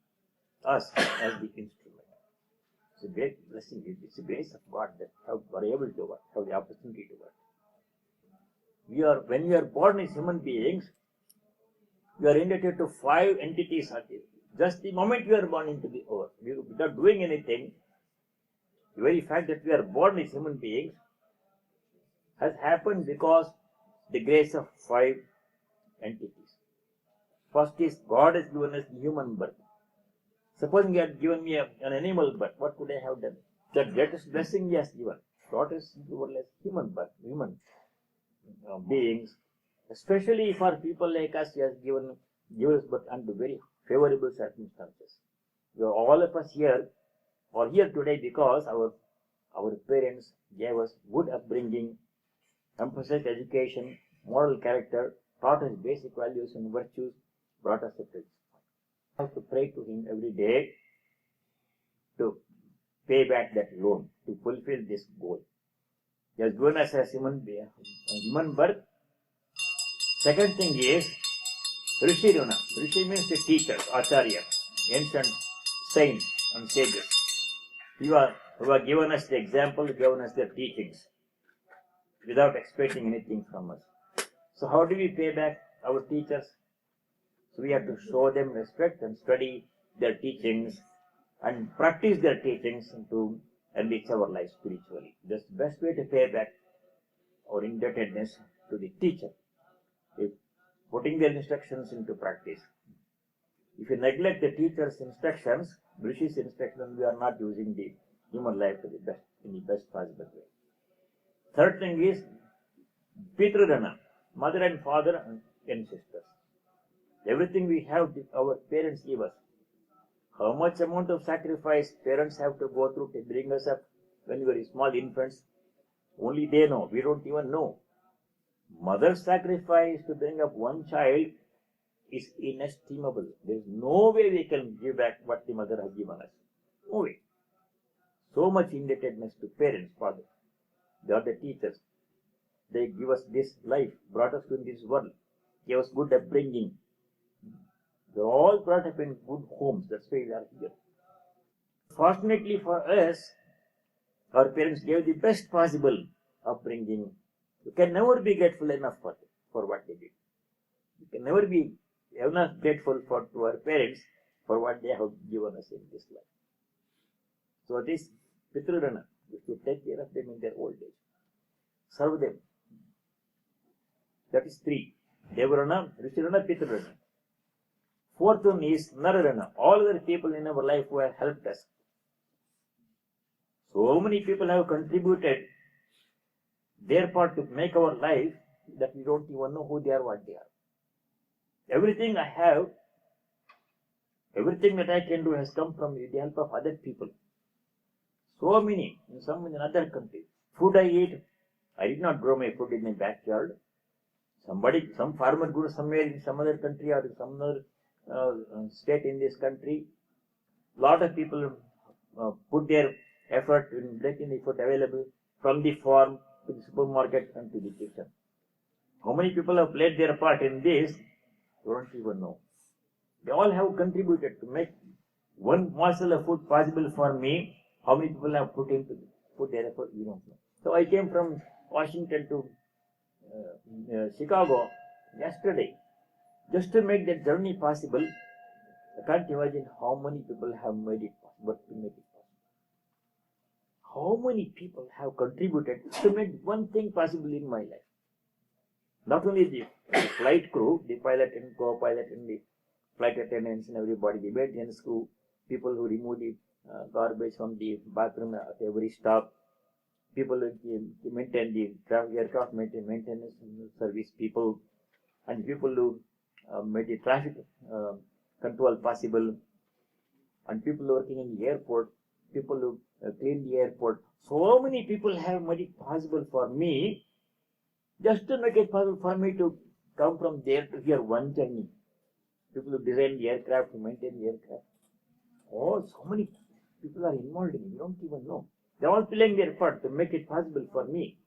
Speaker 1: us, as the instrument. It's a great blessing. It's a grace of God that we are able to work, have the opportunity to work. When we are born as human beings, we are indebted to 5 entities. Just the moment we are born into the earth, without doing anything, the very fact that we are born as human beings has happened because the grace of 5 entities. First is, God has given us the human birth. Supposing He had given me an animal birth, what could I have done? The greatest blessing He has given. God has given us human birth, human beings. Especially for people like us, He has given us birth under very favorable circumstances. We are all of us here today because our parents gave us good upbringing, emphasized education, moral character, taught us basic values and virtues, brought us up to this point. We have to pray to Him every day to pay back that loan, to fulfill this goal. He has given us a human birth. Second thing is Rishi Runa. Rishi means the teachers, Acharya, ancient saints and sages. Who have given us the example, given us their teachings without expecting anything from us. So how do we pay back our teachers? So we have to show them respect and study their teachings and practice their teachings to enrich our life spiritually. That's the best way to pay back our indebtedness to the teacher, is putting their instructions into practice. If you neglect the teacher's instructions, Rishi's instructions, we are not using the human life to in the best possible way. Third thing is Pitrurana, mother and father and sisters. Everything we have, our parents give us. How much amount of sacrifice parents have to go through to bring us up when we were small infants, only they know. We don't even know. Mother's sacrifice to bring up one child is inestimable. There is no way we can give back what the mother has given us. No way. So much indebtedness to parents, father. They are the teachers. They give us this life, brought us to this world, gave us good upbringing. They are all brought up in good homes. That's why we are here. Fortunately for us, our parents gave the best possible upbringing. You can never be grateful enough for what they did. You can never be enough grateful to our parents for what they have given us in this life. So this Pitrurana, we should take care of them in their old age. Serve them. That is 3. Devarana, Rishirana, Pitrurana. Fourth one is Nararana. All other people in our life who have helped us. So many people have contributed their part to make our life that we don't even know who they are, what they are. Everything I have, everything that I can do has come from the help of other people. So many, in other countries. Food I eat, I did not grow my food in my backyard. Some farmer grew somewhere in some other country or some other state in this country. Lot of people put their effort in making the food available from the farm to the supermarket and to the kitchen. How many people have played their part in this? You don't even know. They all have contributed to make one morsel of food possible for me. How many people have put their effort? We don't know. So I came from Washington to Chicago yesterday just to make that journey possible. I can't imagine how many people have made it possible to make it possible. How many people have contributed to make one thing possible in my life? Not only the flight crew, the pilot and co-pilot and the flight attendants and everybody, the maintenance crew, people who remove the garbage from the bathroom at every stop, people who maintain the aircraft maintenance service people, and people who made the traffic control possible, and people working in the airport, people who clean the airport. So many people have made it possible for me, just to make it possible for me to come from there to here one journey. People who design the aircraft, who maintain the aircraft. Oh, so many people are involved in it. You don't even know. They're all playing their part to make it possible for me.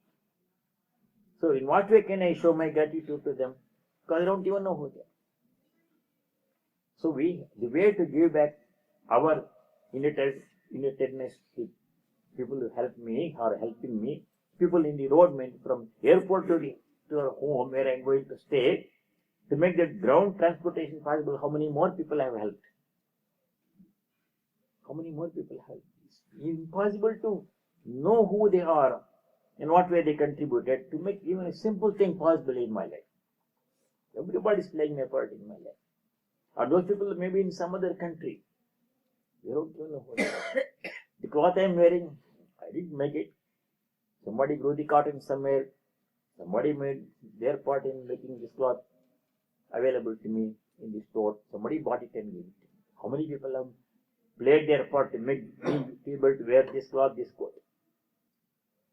Speaker 1: So in what way can I show my gratitude to them? Because I don't even know who they are. So the way to give back our indebtedness to people who help me or helping me, people in the road, from airport to our home where I'm going to stay, to make that ground transportation possible, how many more people have helped? How many more people have helped? It's impossible to know who they are and what way they contributed to make even a simple thing possible in my life. Everybody is playing a part in my life. Or those people maybe in some other country. They don't even know who they are. The cloth I am wearing, I didn't make it. Somebody grew the cotton somewhere. Somebody made their part in making this cloth available to me in the store. Somebody bought it and gave it to me. How many people have played their part to make me able to wear this cloth, this coat?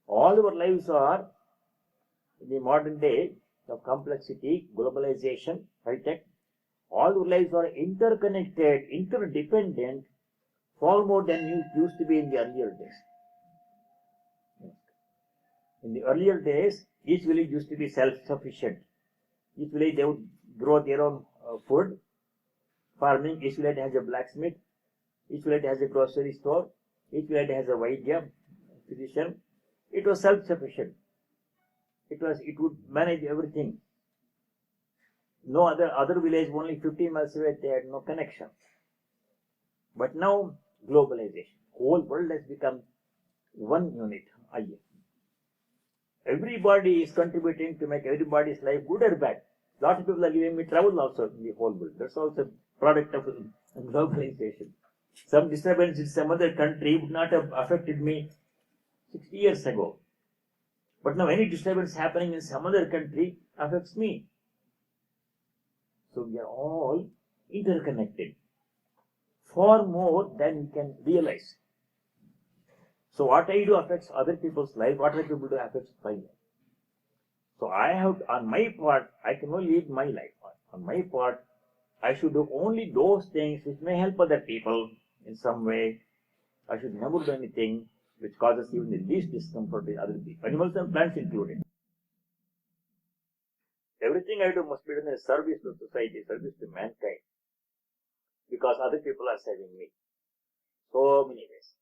Speaker 1: All our lives are, in the modern day of complexity, globalization, high-tech, all our lives are interconnected, interdependent, far more than it used to be in the earlier days. In the earlier days, each village used to be self-sufficient. Each village, they would grow their own food, farming. Each village has a blacksmith. Each village has a grocery store. Each village has a vaidya, physician. It was self-sufficient. It would manage everything. No other village, only 50 miles away, they had no connection. But now, globalization. Whole world has become one unit. Everybody is contributing to make everybody's life good or bad. Lot of people are giving me trouble also in the whole world. That's also product of globalization. Some disturbance in some other country would not have affected me 60 years ago. But now any disturbance happening in some other country affects me. So we are all interconnected, far more than we can realize. So what I do affects other people's life, what other people do affects my life. So I have, on my part, I can only lead my life. On my part, I should do only those things which may help other people in some way. I should never do anything which causes even the least discomfort to other people, animals and plants included. Everything I do must be done as service to society, service to mankind, because other people are serving me. So many ways.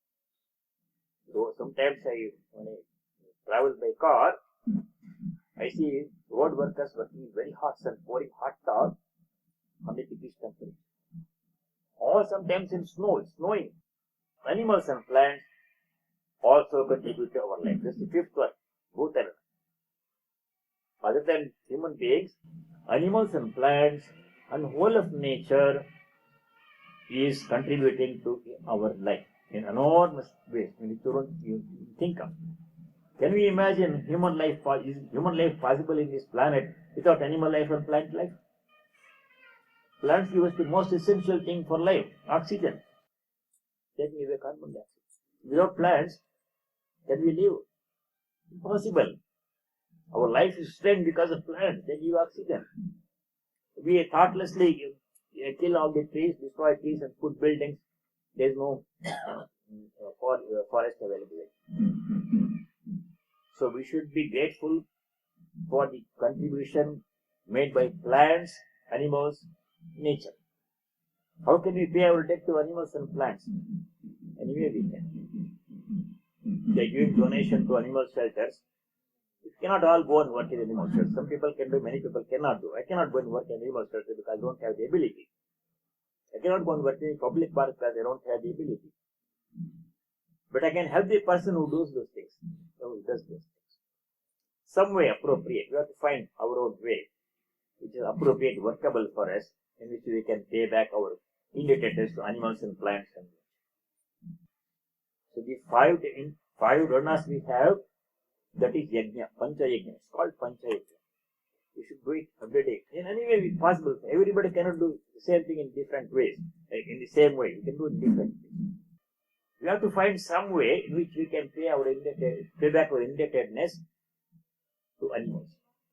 Speaker 1: So sometimes when I travel by car, I see road workers working in very hot sun, pouring hot tar on the degrees temperature. Or sometimes in snow, it's snowing. Animals and plants also contribute to our life. This is the fifth one, Bhuta. Other than human beings, animals and plants and whole of nature is contributing to our life in enormous ways. When you think of, can we imagine human life? Is human life possible in this planet without animal life and plant life? Plants give us the most essential thing for life, oxygen. Taking away carbon dioxide. Without plants, can we live? Impossible. Our life is sustained because of plants. They give oxygen. We thoughtlessly kill all the trees, destroy trees and put buildings. There is no forest available. So we should be grateful for the contribution made by plants, animals, nature. How can we pay our debt to animals and plants? Anyway we can. They give donation to animal shelters. It cannot all go and work in animal shelters. Some people can do, many people cannot do. I cannot go and work in animal shelter because I don't have the ability. I cannot go and work in public park because I don't have the ability. But I can help the person who does those things. Who does those things. Some way appropriate. We have to find our own way, which is appropriate, workable for us, in which we can pay back our indebtedness to animals and plants. So the five ranas we have, that is yajna, pancha yajna. It's called pancha yajna. We should do it every day. In any way it's possible. Everybody cannot do the same thing in different ways. In the same way, we can do it in different ways. We have to find some way in which we can pay back our indebtedness to animals,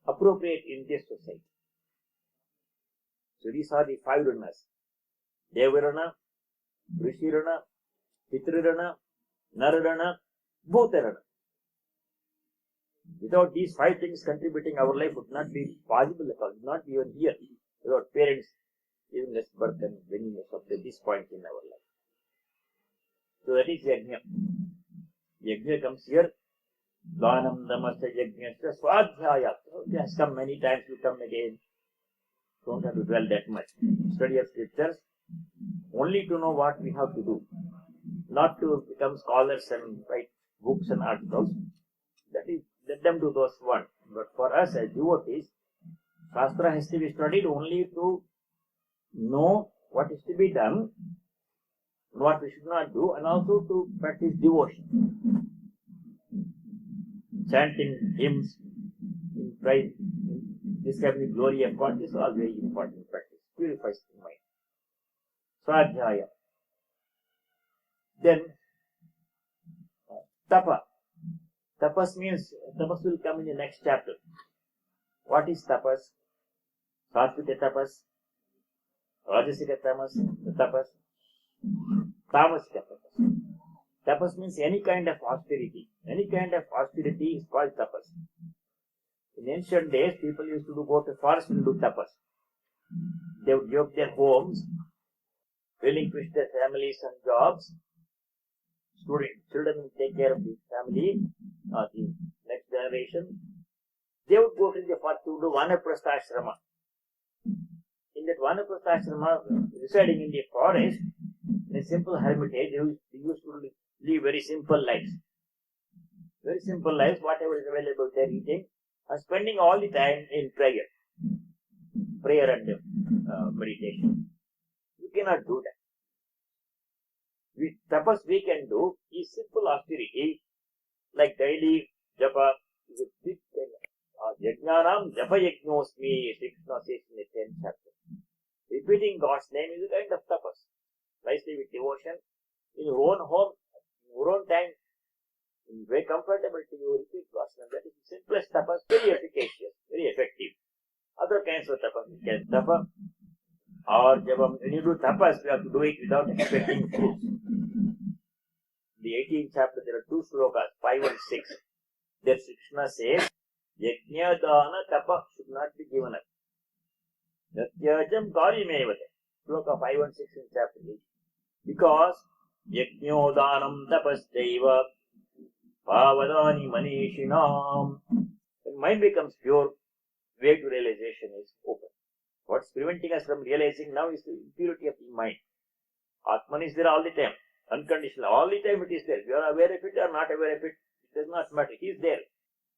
Speaker 1: appropriate in this society. So these are the 5 ranas: Devarana, Rishirana, Pitrurana, Nararana, Bhutarana. Without these 5 things contributing, our life would not be possible at all. Would not be even here. Without parents giving us birth and bringing us up to this point in our life. So that is Yajna. Yajna comes here. Dhanam Dhamasya Yajnasya Swadhyaya. It has come many times, will come again. Don't have to dwell that much. Study of scriptures, only to know what we have to do. Not to become scholars and write books and articles. That is, let them do those one. But for us as devotees, Shastra has to be studied only to know what is to be done, what we should not do, and also to practice devotion. Chanting hymns in praise, describing the glory of God is all very important practice. Purifies the mind. Swadhyaya. Then, Tapa. Tapas means, tapas will come in the next chapter. What is tapas? Satvika tapas, Rajasika tapas, Tamasika tapas. Tapas means any kind of austerity. Any kind of austerity is called tapas. In ancient days, people used to go to forest and do tapas. They would give up their homes, relinquish their families and jobs. Children will take care of the family, the next generation. They would go to the forest to do Vanaprastha-ashrama. In that Vanaprastha-ashrama, residing in the forest, in a simple hermitage, they used to live very simple lives. Very simple lives, whatever is available they are eating, and spending all the time in prayer. Prayer and meditation. You cannot do that. Tapas we can do is simple austerity, like daily japa is a big thing. Yajnanam japa yajnosmi, Sri Krishna says in the 10th chapter. Repeating God's name is a kind of tapas. Nicely with devotion, in your own home, in your own time, very comfortable to you, repeat God's name. That is the simplest tapas, very efficacious, very effective. Other kinds of tapas, you can tapa, or jabam. When you do tapas, you have to do it without expecting fruits. The 18th chapter, there are 2 slokas, 5 and 6. There Sri Krishna says, Yajna dana tapa should not be given up. Yatyajam karimevate. Sloka 5 and 6 in chapter 8. Because Yajno danam tapaschaiva pavadani manishinam. When mind becomes pure, way to realization is open. What's preventing us from realizing now is the impurity of the mind. Atman is there all the time. Unconditional. All the time it is there. You are aware of it or not aware of it, it does not matter. He is there.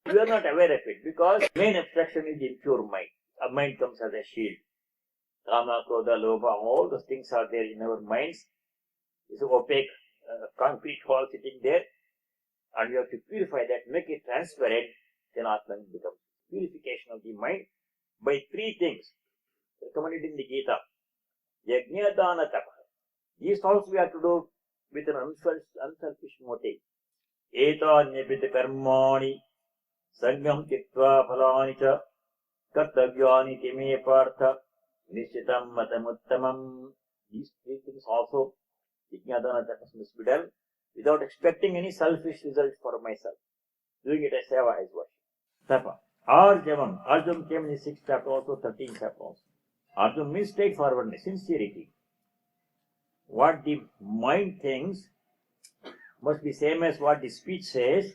Speaker 1: You are not aware of it because main obstruction is the impure mind. A mind comes as a shield. Kama, Krodha, Lobha, all those things are there in our minds. It's an opaque concrete wall sitting there. And we have to purify that, make it transparent, then Atman becomes. Purification of the mind by 3 things recommended in the Gita. Yajna dana tapa. These also we have to do with an unselfish motive. Etanyapita karmani sangham tiktva phalani cha kartavyani time partha nishitam matamuttamam. These 3 things also, Yajnadana tapas must be done without expecting any selfish result for myself. Doing it as seva, as worship. Tapa. Arjavam. Arjavam came in the 6th chapter also, 13th chapter also. Arjavam means straightforwardness, sincerity. What the mind thinks must be same as what the speech says.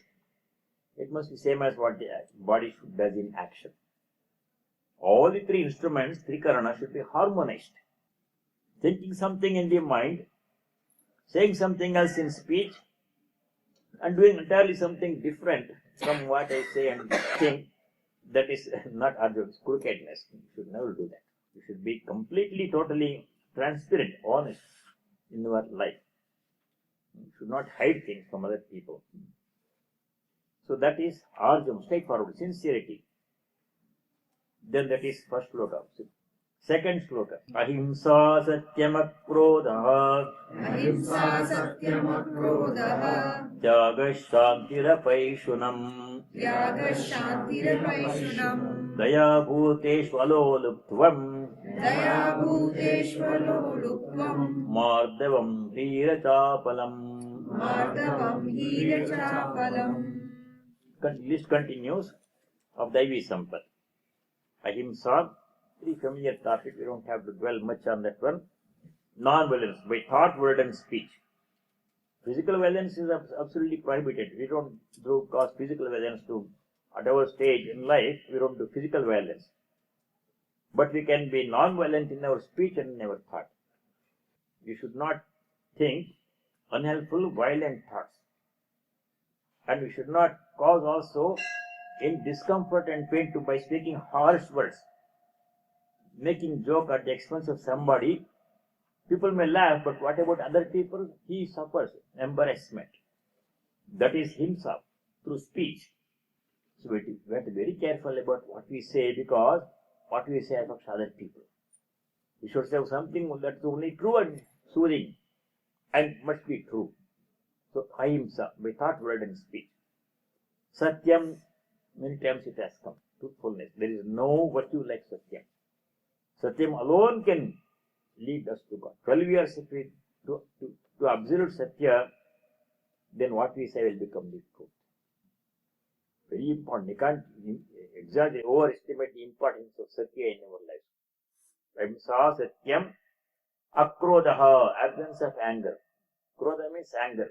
Speaker 1: It must be same as what the body does in action. All the 3 instruments, 3 karanas, should be harmonized. Thinking something in the mind, saying something else in speech, and doing entirely something different from what I say and think, that is not Arjuna, crookedness. You should never do that. You should be completely, totally transparent, honest in your life. You should not hide things from other people. So that is Arjuna, straightforward, sincerity. Then that is first sloka. Second sloka. Ahimsa satyamakrodha
Speaker 2: Ahimsa satyamakrodha
Speaker 1: Tyaga Shantirapayshunam
Speaker 2: Yaga Shantirapayshunam
Speaker 1: Daya Bhuteshvaloluptvam
Speaker 2: Daya Bhuteshvaloluptvam
Speaker 1: Mardavam Dhirachapalam.
Speaker 2: Mardavam Hirachapalam.
Speaker 1: List continues of Daivi Sampat. Ahimsa, very familiar topic, we don't have to dwell much on that one. Non-violence by thought, word and speech. Physical violence is absolutely prohibited. We don't cause physical violence to, at our stage in life, we don't do physical violence. But we can be non-violent in our speech and in our thought. We should not think unhelpful, violent thoughts. And we should not cause also in discomfort and pain by speaking harsh words. Making joke at the expense of somebody. People may laugh, but what about other people? He suffers embarrassment. That is himself through speech. So we have to be very careful about what we say, because what we say affects other people. We should say something that's only true and soothing and must be true. So ahimsa, by thought, word and speech. Satyam, many times it has come. Truthfulness. There is no virtue like Satyam. Satyam alone can lead us to God. 12 years if we to absolute Satya, then what we say will become the truth. Very important. You can't exaggerate, overestimate the importance of Satya in our lives. Ahimsa Satyam Akrodaha, absence of anger. Krodha means anger.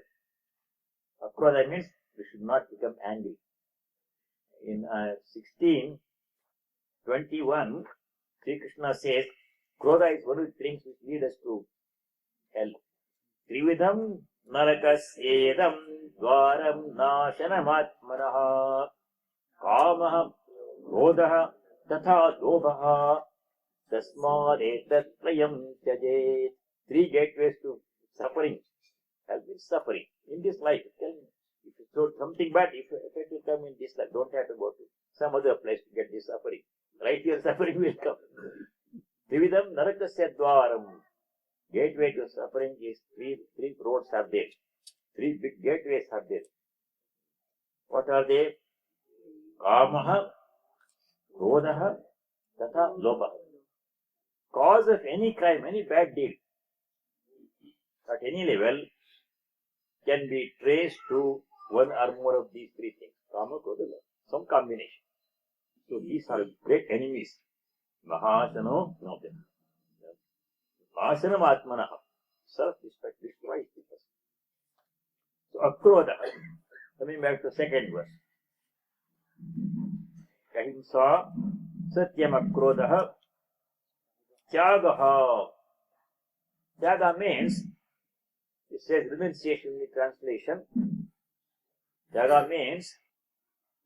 Speaker 1: Akrodha means we should not become angry. In 16:21, Sri Krishna says, Krodha is one of the things which lead us to hell. Trividham narakasyedam dvaram nashanamatmanaha kamaha krodhaha tatha lobhaha tasmadetattrayam tyajet. 3 gateways to suffering. Hell means suffering. In this life, tell me, if you throw something bad, if it will come in this life, don't have to go to some other place to get this suffering. Right here, suffering will come. Trividham narakasya dvaram. Gateway to suffering is three roads are there. 3 big gateways are there. What are they? Kamaha, krodhaha, tatha lobha. Cause of any crime, any bad deed, at any level, can be traced to one or more of these 3 things. Kama, krodha, lobha. Some combination. So these are great enemies. Mahasano, no. Asanam atmanaha. Self-respect destroys the person. So akrodha. Coming back to second verse. Ahimsa satyam akrodha tyagaha. Tyaga means, it says renunciation in the translation. Tyaga means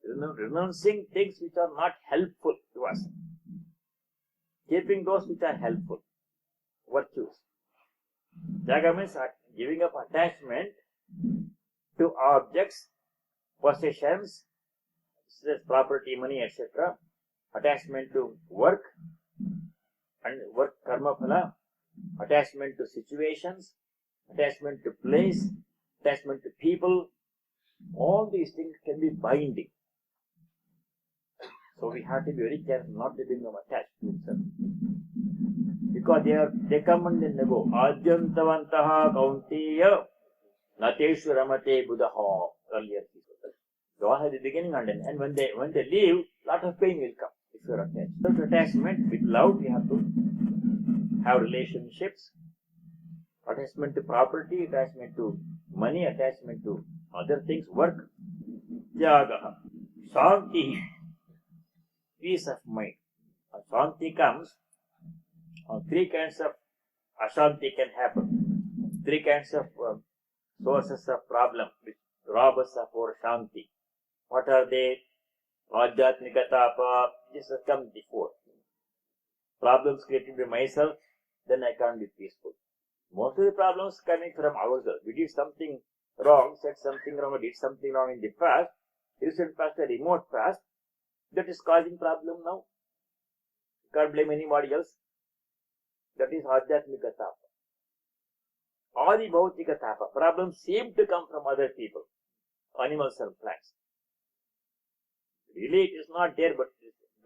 Speaker 1: renouncing things which are not helpful to us. Keeping those which are helpful. Virtues. Tyaga means giving up attachment to objects, possessions, property, money, etc. Attachment to work and work karma phala. Attachment to situations, attachment to place, attachment to people. All these things can be binding. So we have to be very careful not to become attached to itself. Because they come and then they go. Adyantavantaha kaunteya nateshu ramate buddha. Earlier they all have the beginning and end. And when they leave, lot of pain will come if you are attached. So to attachment, with love we have to have relationships. Attachment to property, attachment to money, attachment to other things, work. Tyagaha. Shanti. Peace of mind. Shanti comes. 3 kinds of ashanti can happen. 3 kinds of sources of problem which rob us of our shanti. What are they? Adhyatmika tapa. This has come before. Problems created by myself, then I can't be peaceful. Most of the problems coming from ourselves. We did something wrong, said something wrong, or did something wrong in the past, recent past, or remote past. That is causing problem now. can't blame anybody else. That is Adhyatmika Tapa. Adi Bhautika Tapa. Problems seem to come from other people, animals and plants. Really it is not there, but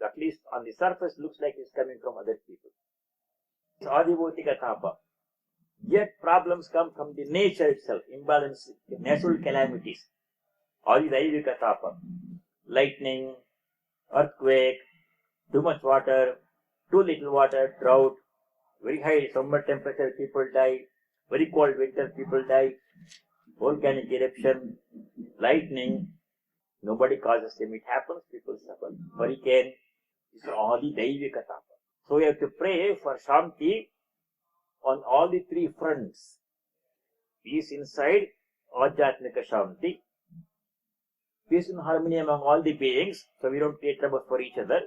Speaker 1: at least on the surface looks like it's coming from other people. It's Adi Bhautika Tapa. Yet problems come from the nature itself, imbalance, natural calamities. Adi Daivika Tapa. Lightning, earthquake, too much water, too little water, drought, very high summer temperature, people die, very cold winter, people die, volcanic eruption, lightning, nobody causes them, it happens, people suffer. Hurricane, this is Adi Daivika Tapa. So we have to pray for Shanti on all the three fronts. Peace inside, Adhyatmika Shanti. Peace and harmony among all the beings, so we don't create trouble for each other.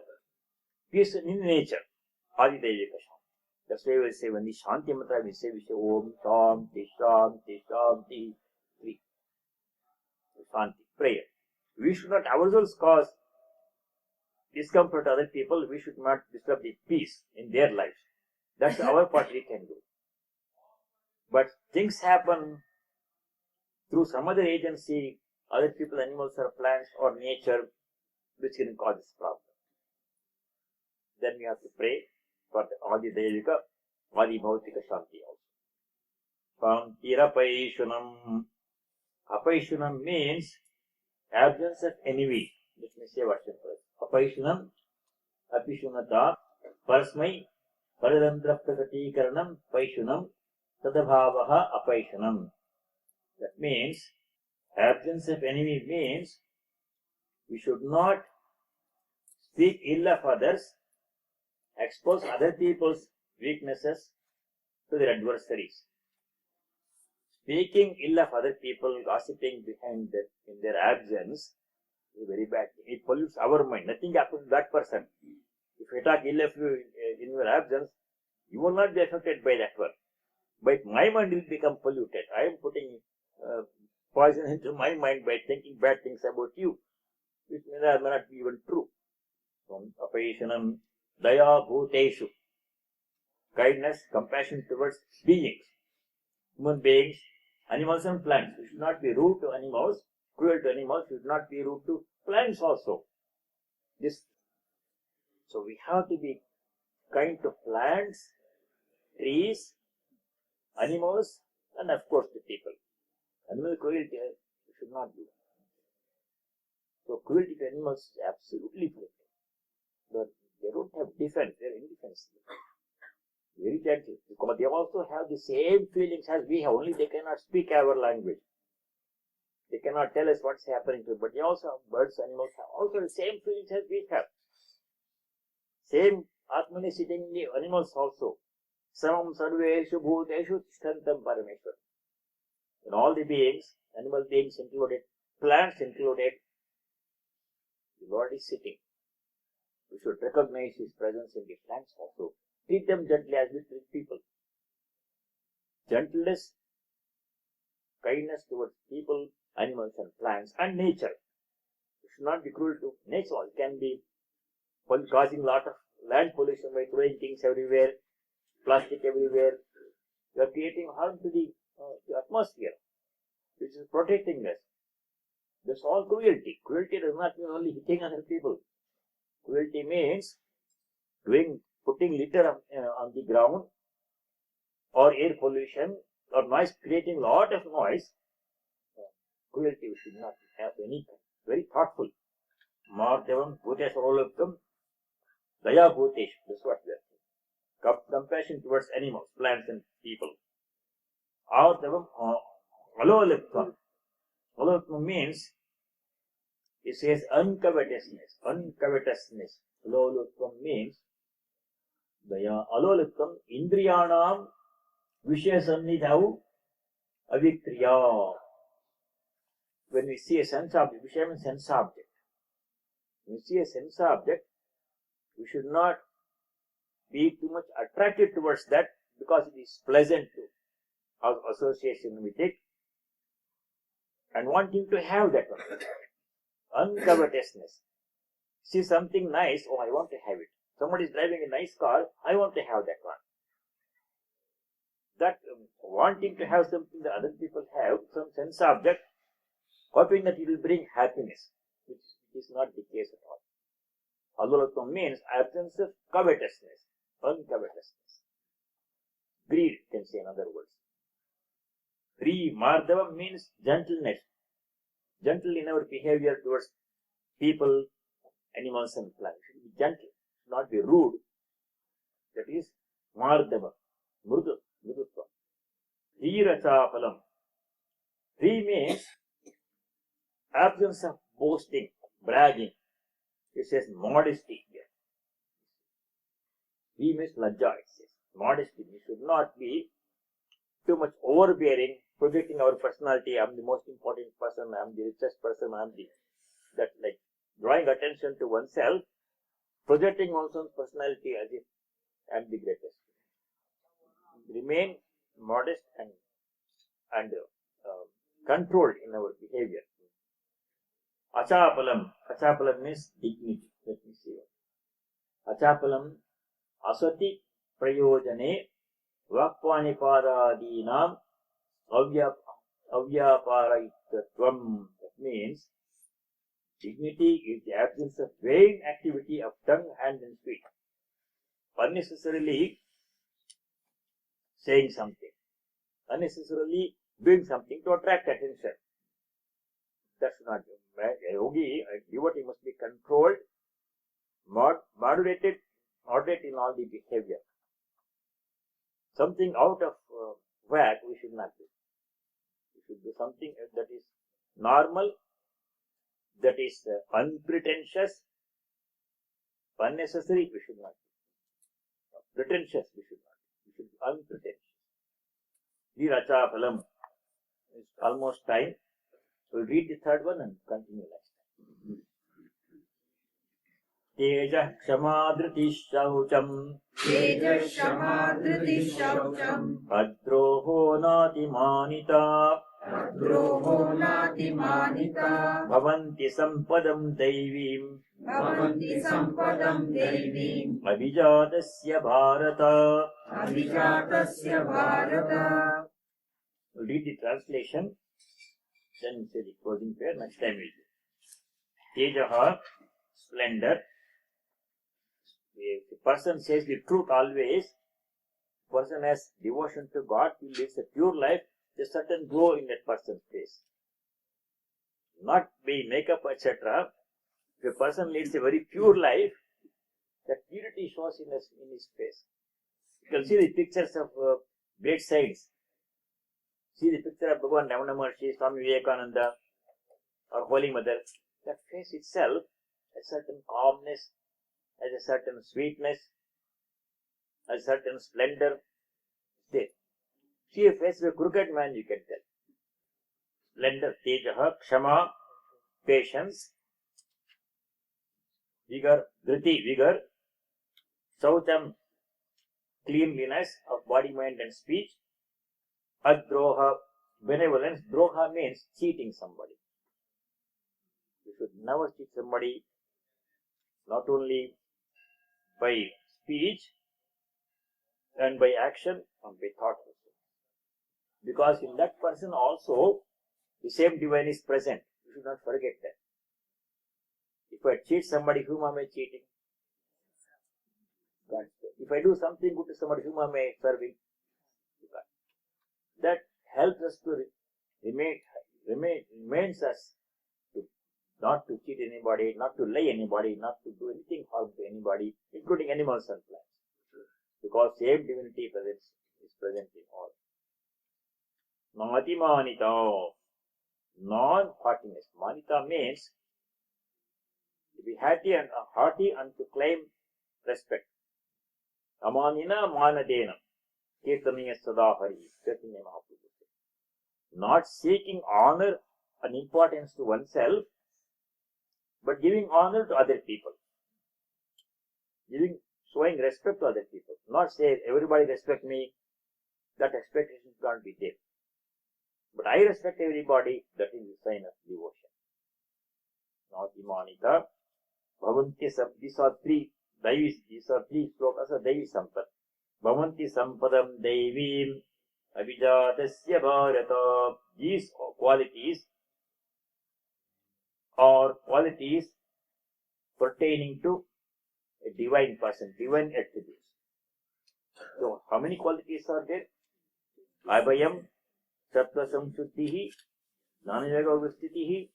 Speaker 1: Peace in nature, Adi Daivika Shanti. That's why we say when the Shanti mantra we say Om Shanti Shanti Shanti. Three. Shanti, prayer. We should not ourselves cause discomfort to other people. We should not disturb the peace in their lives. That's our part we can do. But things happen through some other agency, other people, animals or plants or nature, which can cause this problem. Then we have to pray for the Adi Daivika, Adi Bhautika Shanti also. Shantirapayishunam. Apayishunam means absence of envy. Let me say what simple. Apayishunam, apishunata, parasmai, paradandra prakatikaranam, paishunam, tadabhavaha apayishunam. That means absence of envy means we should not speak ill of others, expose other people's weaknesses to their adversaries. Speaking ill of other people, gossiping behind them in their absence is a very bad thing. It pollutes our mind. Nothing happens to that person. If I talk ill of you in your absence, you will not be affected by that one. But my mind will become polluted. I am putting poison into my mind by thinking bad things about you, which may not be even true. So, apayishanam daya bhuteshu. Kindness, compassion towards beings, human beings, animals and plants. We should not be rude to animals, cruel to animals. We should not be rude to plants also. So we have to be kind to plants, trees, animals, and of course the people. Animal cruelty we should not do. So cruelty to animals is absolutely prohibited. But they don't have defense, they are indefensible. Very gentle, because they also have the same feelings as we have, only they cannot speak our language. They cannot tell us what's happening to them, but they also have, birds, animals have also the same feelings as we have. Same Atman is sitting in the animals also. Samam sarveshu bhuteshu tishtantam parameshwar. In all the beings, animal beings included, plants included, the Lord is sitting. We should recognize His presence in the plants also. Treat them gently as we treat people. Gentleness, kindness towards people, animals and plants and nature. We should not be cruel to nature. It can be causing a lot of land pollution by throwing things everywhere, plastic everywhere. You are creating harm to the atmosphere, which is protecting us. That's all cruelty. Cruelty does not mean only hitting other people. Cruelty means putting litter on the ground, or air pollution, or noise, creating a lot of noise. Cruelty we should not have any kind. Very thoughtful. Mardevam bhutesvaroluktam daya bhutesh. That's what we are saying. Compassion towards animals, plants and people. Ardevam aloluktam. Aloluktam means, it says uncovetousness. Uncovetousness. Aloluktam means daya. Aloluktam indriyanam vishya sannidhav avikriya. When we see a sense object, Vishya means sense object. When we see a sense object, we should not be too much attracted towards that because it is pleasant to our association with it and wanting to have that one. Uncovetousness. See something nice, oh, I want to have it. Somebody is driving a nice car, I want to have that one. That wanting to have something that other people have, some sense object, hoping that it will bring happiness, which is not the case at all. Adulatvam means absence of covetousness, uncovetousness. Greed, you can say in other words. Mardavam means gentleness. Gentle in our behavior towards people, animals and plants. We should be gentle, should not be rude. That is Mardava, Mrudutva. Rachapalam. Means absence of boasting, bragging. It says modesty here. Means lajja, it says. Modesty. We should not be too much overbearing, projecting our personality. I am the most important person, I am the richest person, I am the... That like drawing attention to oneself, projecting one's personality as if I am the greatest. Remain modest and controlled in our behavior. Achapalam. Achapalam means dignity. Let me see. Achapalam asati prayojane vakpanipadadinam avyaparayittatvam. That means dignity is the absence of vain activity of tongue, hand and feet. Unnecessarily saying something, unnecessarily doing something to attract attention. That should not be. A yogi, a devotee must be controlled, moderate in all the behavior. Something out of whack we should not do. We should do something that is normal, that is unpretentious, unnecessary we should not do. Pretentious we should not do. We should be unpretentious. Rachapalam. It's almost time. We'll read the third one and continue next time. Teja Kshamadriti Shaucham.
Speaker 2: Teja Shamadriti Shaucham.
Speaker 1: Adroho Nati Manita.
Speaker 2: Adroho Nati Manita.
Speaker 1: Bhavanti Sampadam Devim.
Speaker 2: Bhavanti Sampadam Devim.
Speaker 1: Abhijatasya Bharata.
Speaker 2: Abhijatasya Bharata.
Speaker 1: We'll read the translation. Then say the closing prayer. Next time we'll do. Tejaha, splendor. If the person says the truth always, person has devotion to God, he lives a pure life, there's a certain glow in that person's face. Not by makeup, etc. If a person leads a very pure life, that purity shows in his face. You can see the pictures of great saints. See the picture of Bhagavan Ramana Maharshi, Swami Vivekananda, or Holy Mother. That face itself has a certain calmness, has a certain sweetness, has a certain splendor. There. See a face of a crooked man, you can tell. Splendor, tejaha, kshama, patience, vigor, dhriti, vigor, saucham, cleanliness of body, mind and speech, adroha, benevolence. Droha means cheating somebody. You should never cheat somebody, not only by speech and by action and by thought also. Because in that person also the same divine is present. You should not forget that. If I cheat somebody, whom am I cheating? God. If I do something good to somebody, whom am I serving? God. That helps us to remains us to not to cheat anybody, not to lie anybody, not to do anything harm to anybody, including animals and plants. Because same divinity is present in all. Nati manita, non-haughtiness. Manita means to be haughty and to claim respect. Amanina manadena. Kirtaniya sadahari. Chaitanya Mahaprabhu. Not seeking honor and importance to oneself, but giving honor to other people. Showing respect to other people. Not say everybody respect me, that expectation can't be there. But I respect everybody, that is the sign of devotion. Nati manita, bhavanti sab. These are three these are 3 slokas of Devi Sampat. Bhavanti Sampadam Devim Abhijatasya Bharata. These qualities are qualities pertaining to a divine person, divine attributes. So, how many qualities are there? Abhayam, Sattva Samshuddhihi, Jnanayoga Vistitihi,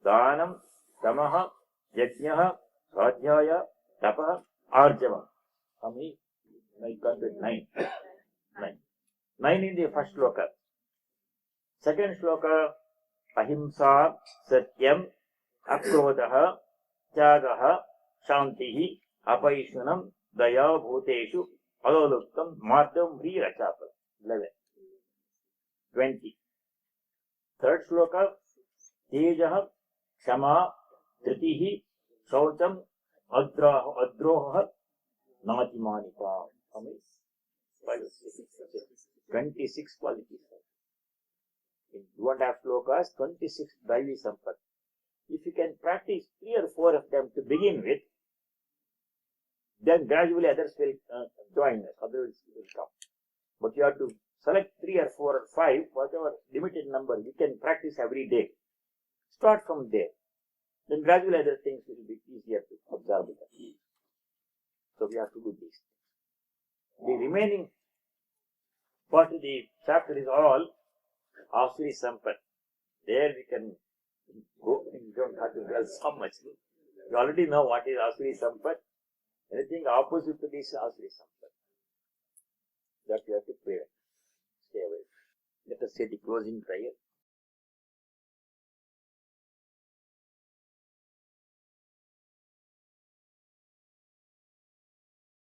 Speaker 1: Dhanam, Tamaha, Yajnaha, Svadhyaya, Tapaha, Arjava. How many? I counted 9. 9 in the first sloka. Second sloka, Ahimsa, Satyam, Akrodaha, Tyagaha, Shantihi, Apaishunam, Daya Bhuteshu, Aloluktam, Madham, Virachapa. 11. 20. Third sloka, Tejaha, Shama, Tritihi, Shaucham, Adroha, Natimanita. How many? 26 qualities. In 2.5 slokas, 26 Daivi Sampat. If you can practice 3 or 4 of them to begin with, then gradually others will join us, others will come. But you have to select 3 or 4 or 5, whatever limited number, you can practice every day. Start from there. Then gradually other things will be easier to observe with us. So we have to do this. The remaining part of the chapter is all Asuri Sampat. There we can go, you don't have to dwell so much. You already know what is Asuri Sampat. Anything opposite to this is Asuri Sampat. That you have to pray. Stay away. Let us say the closing prayer.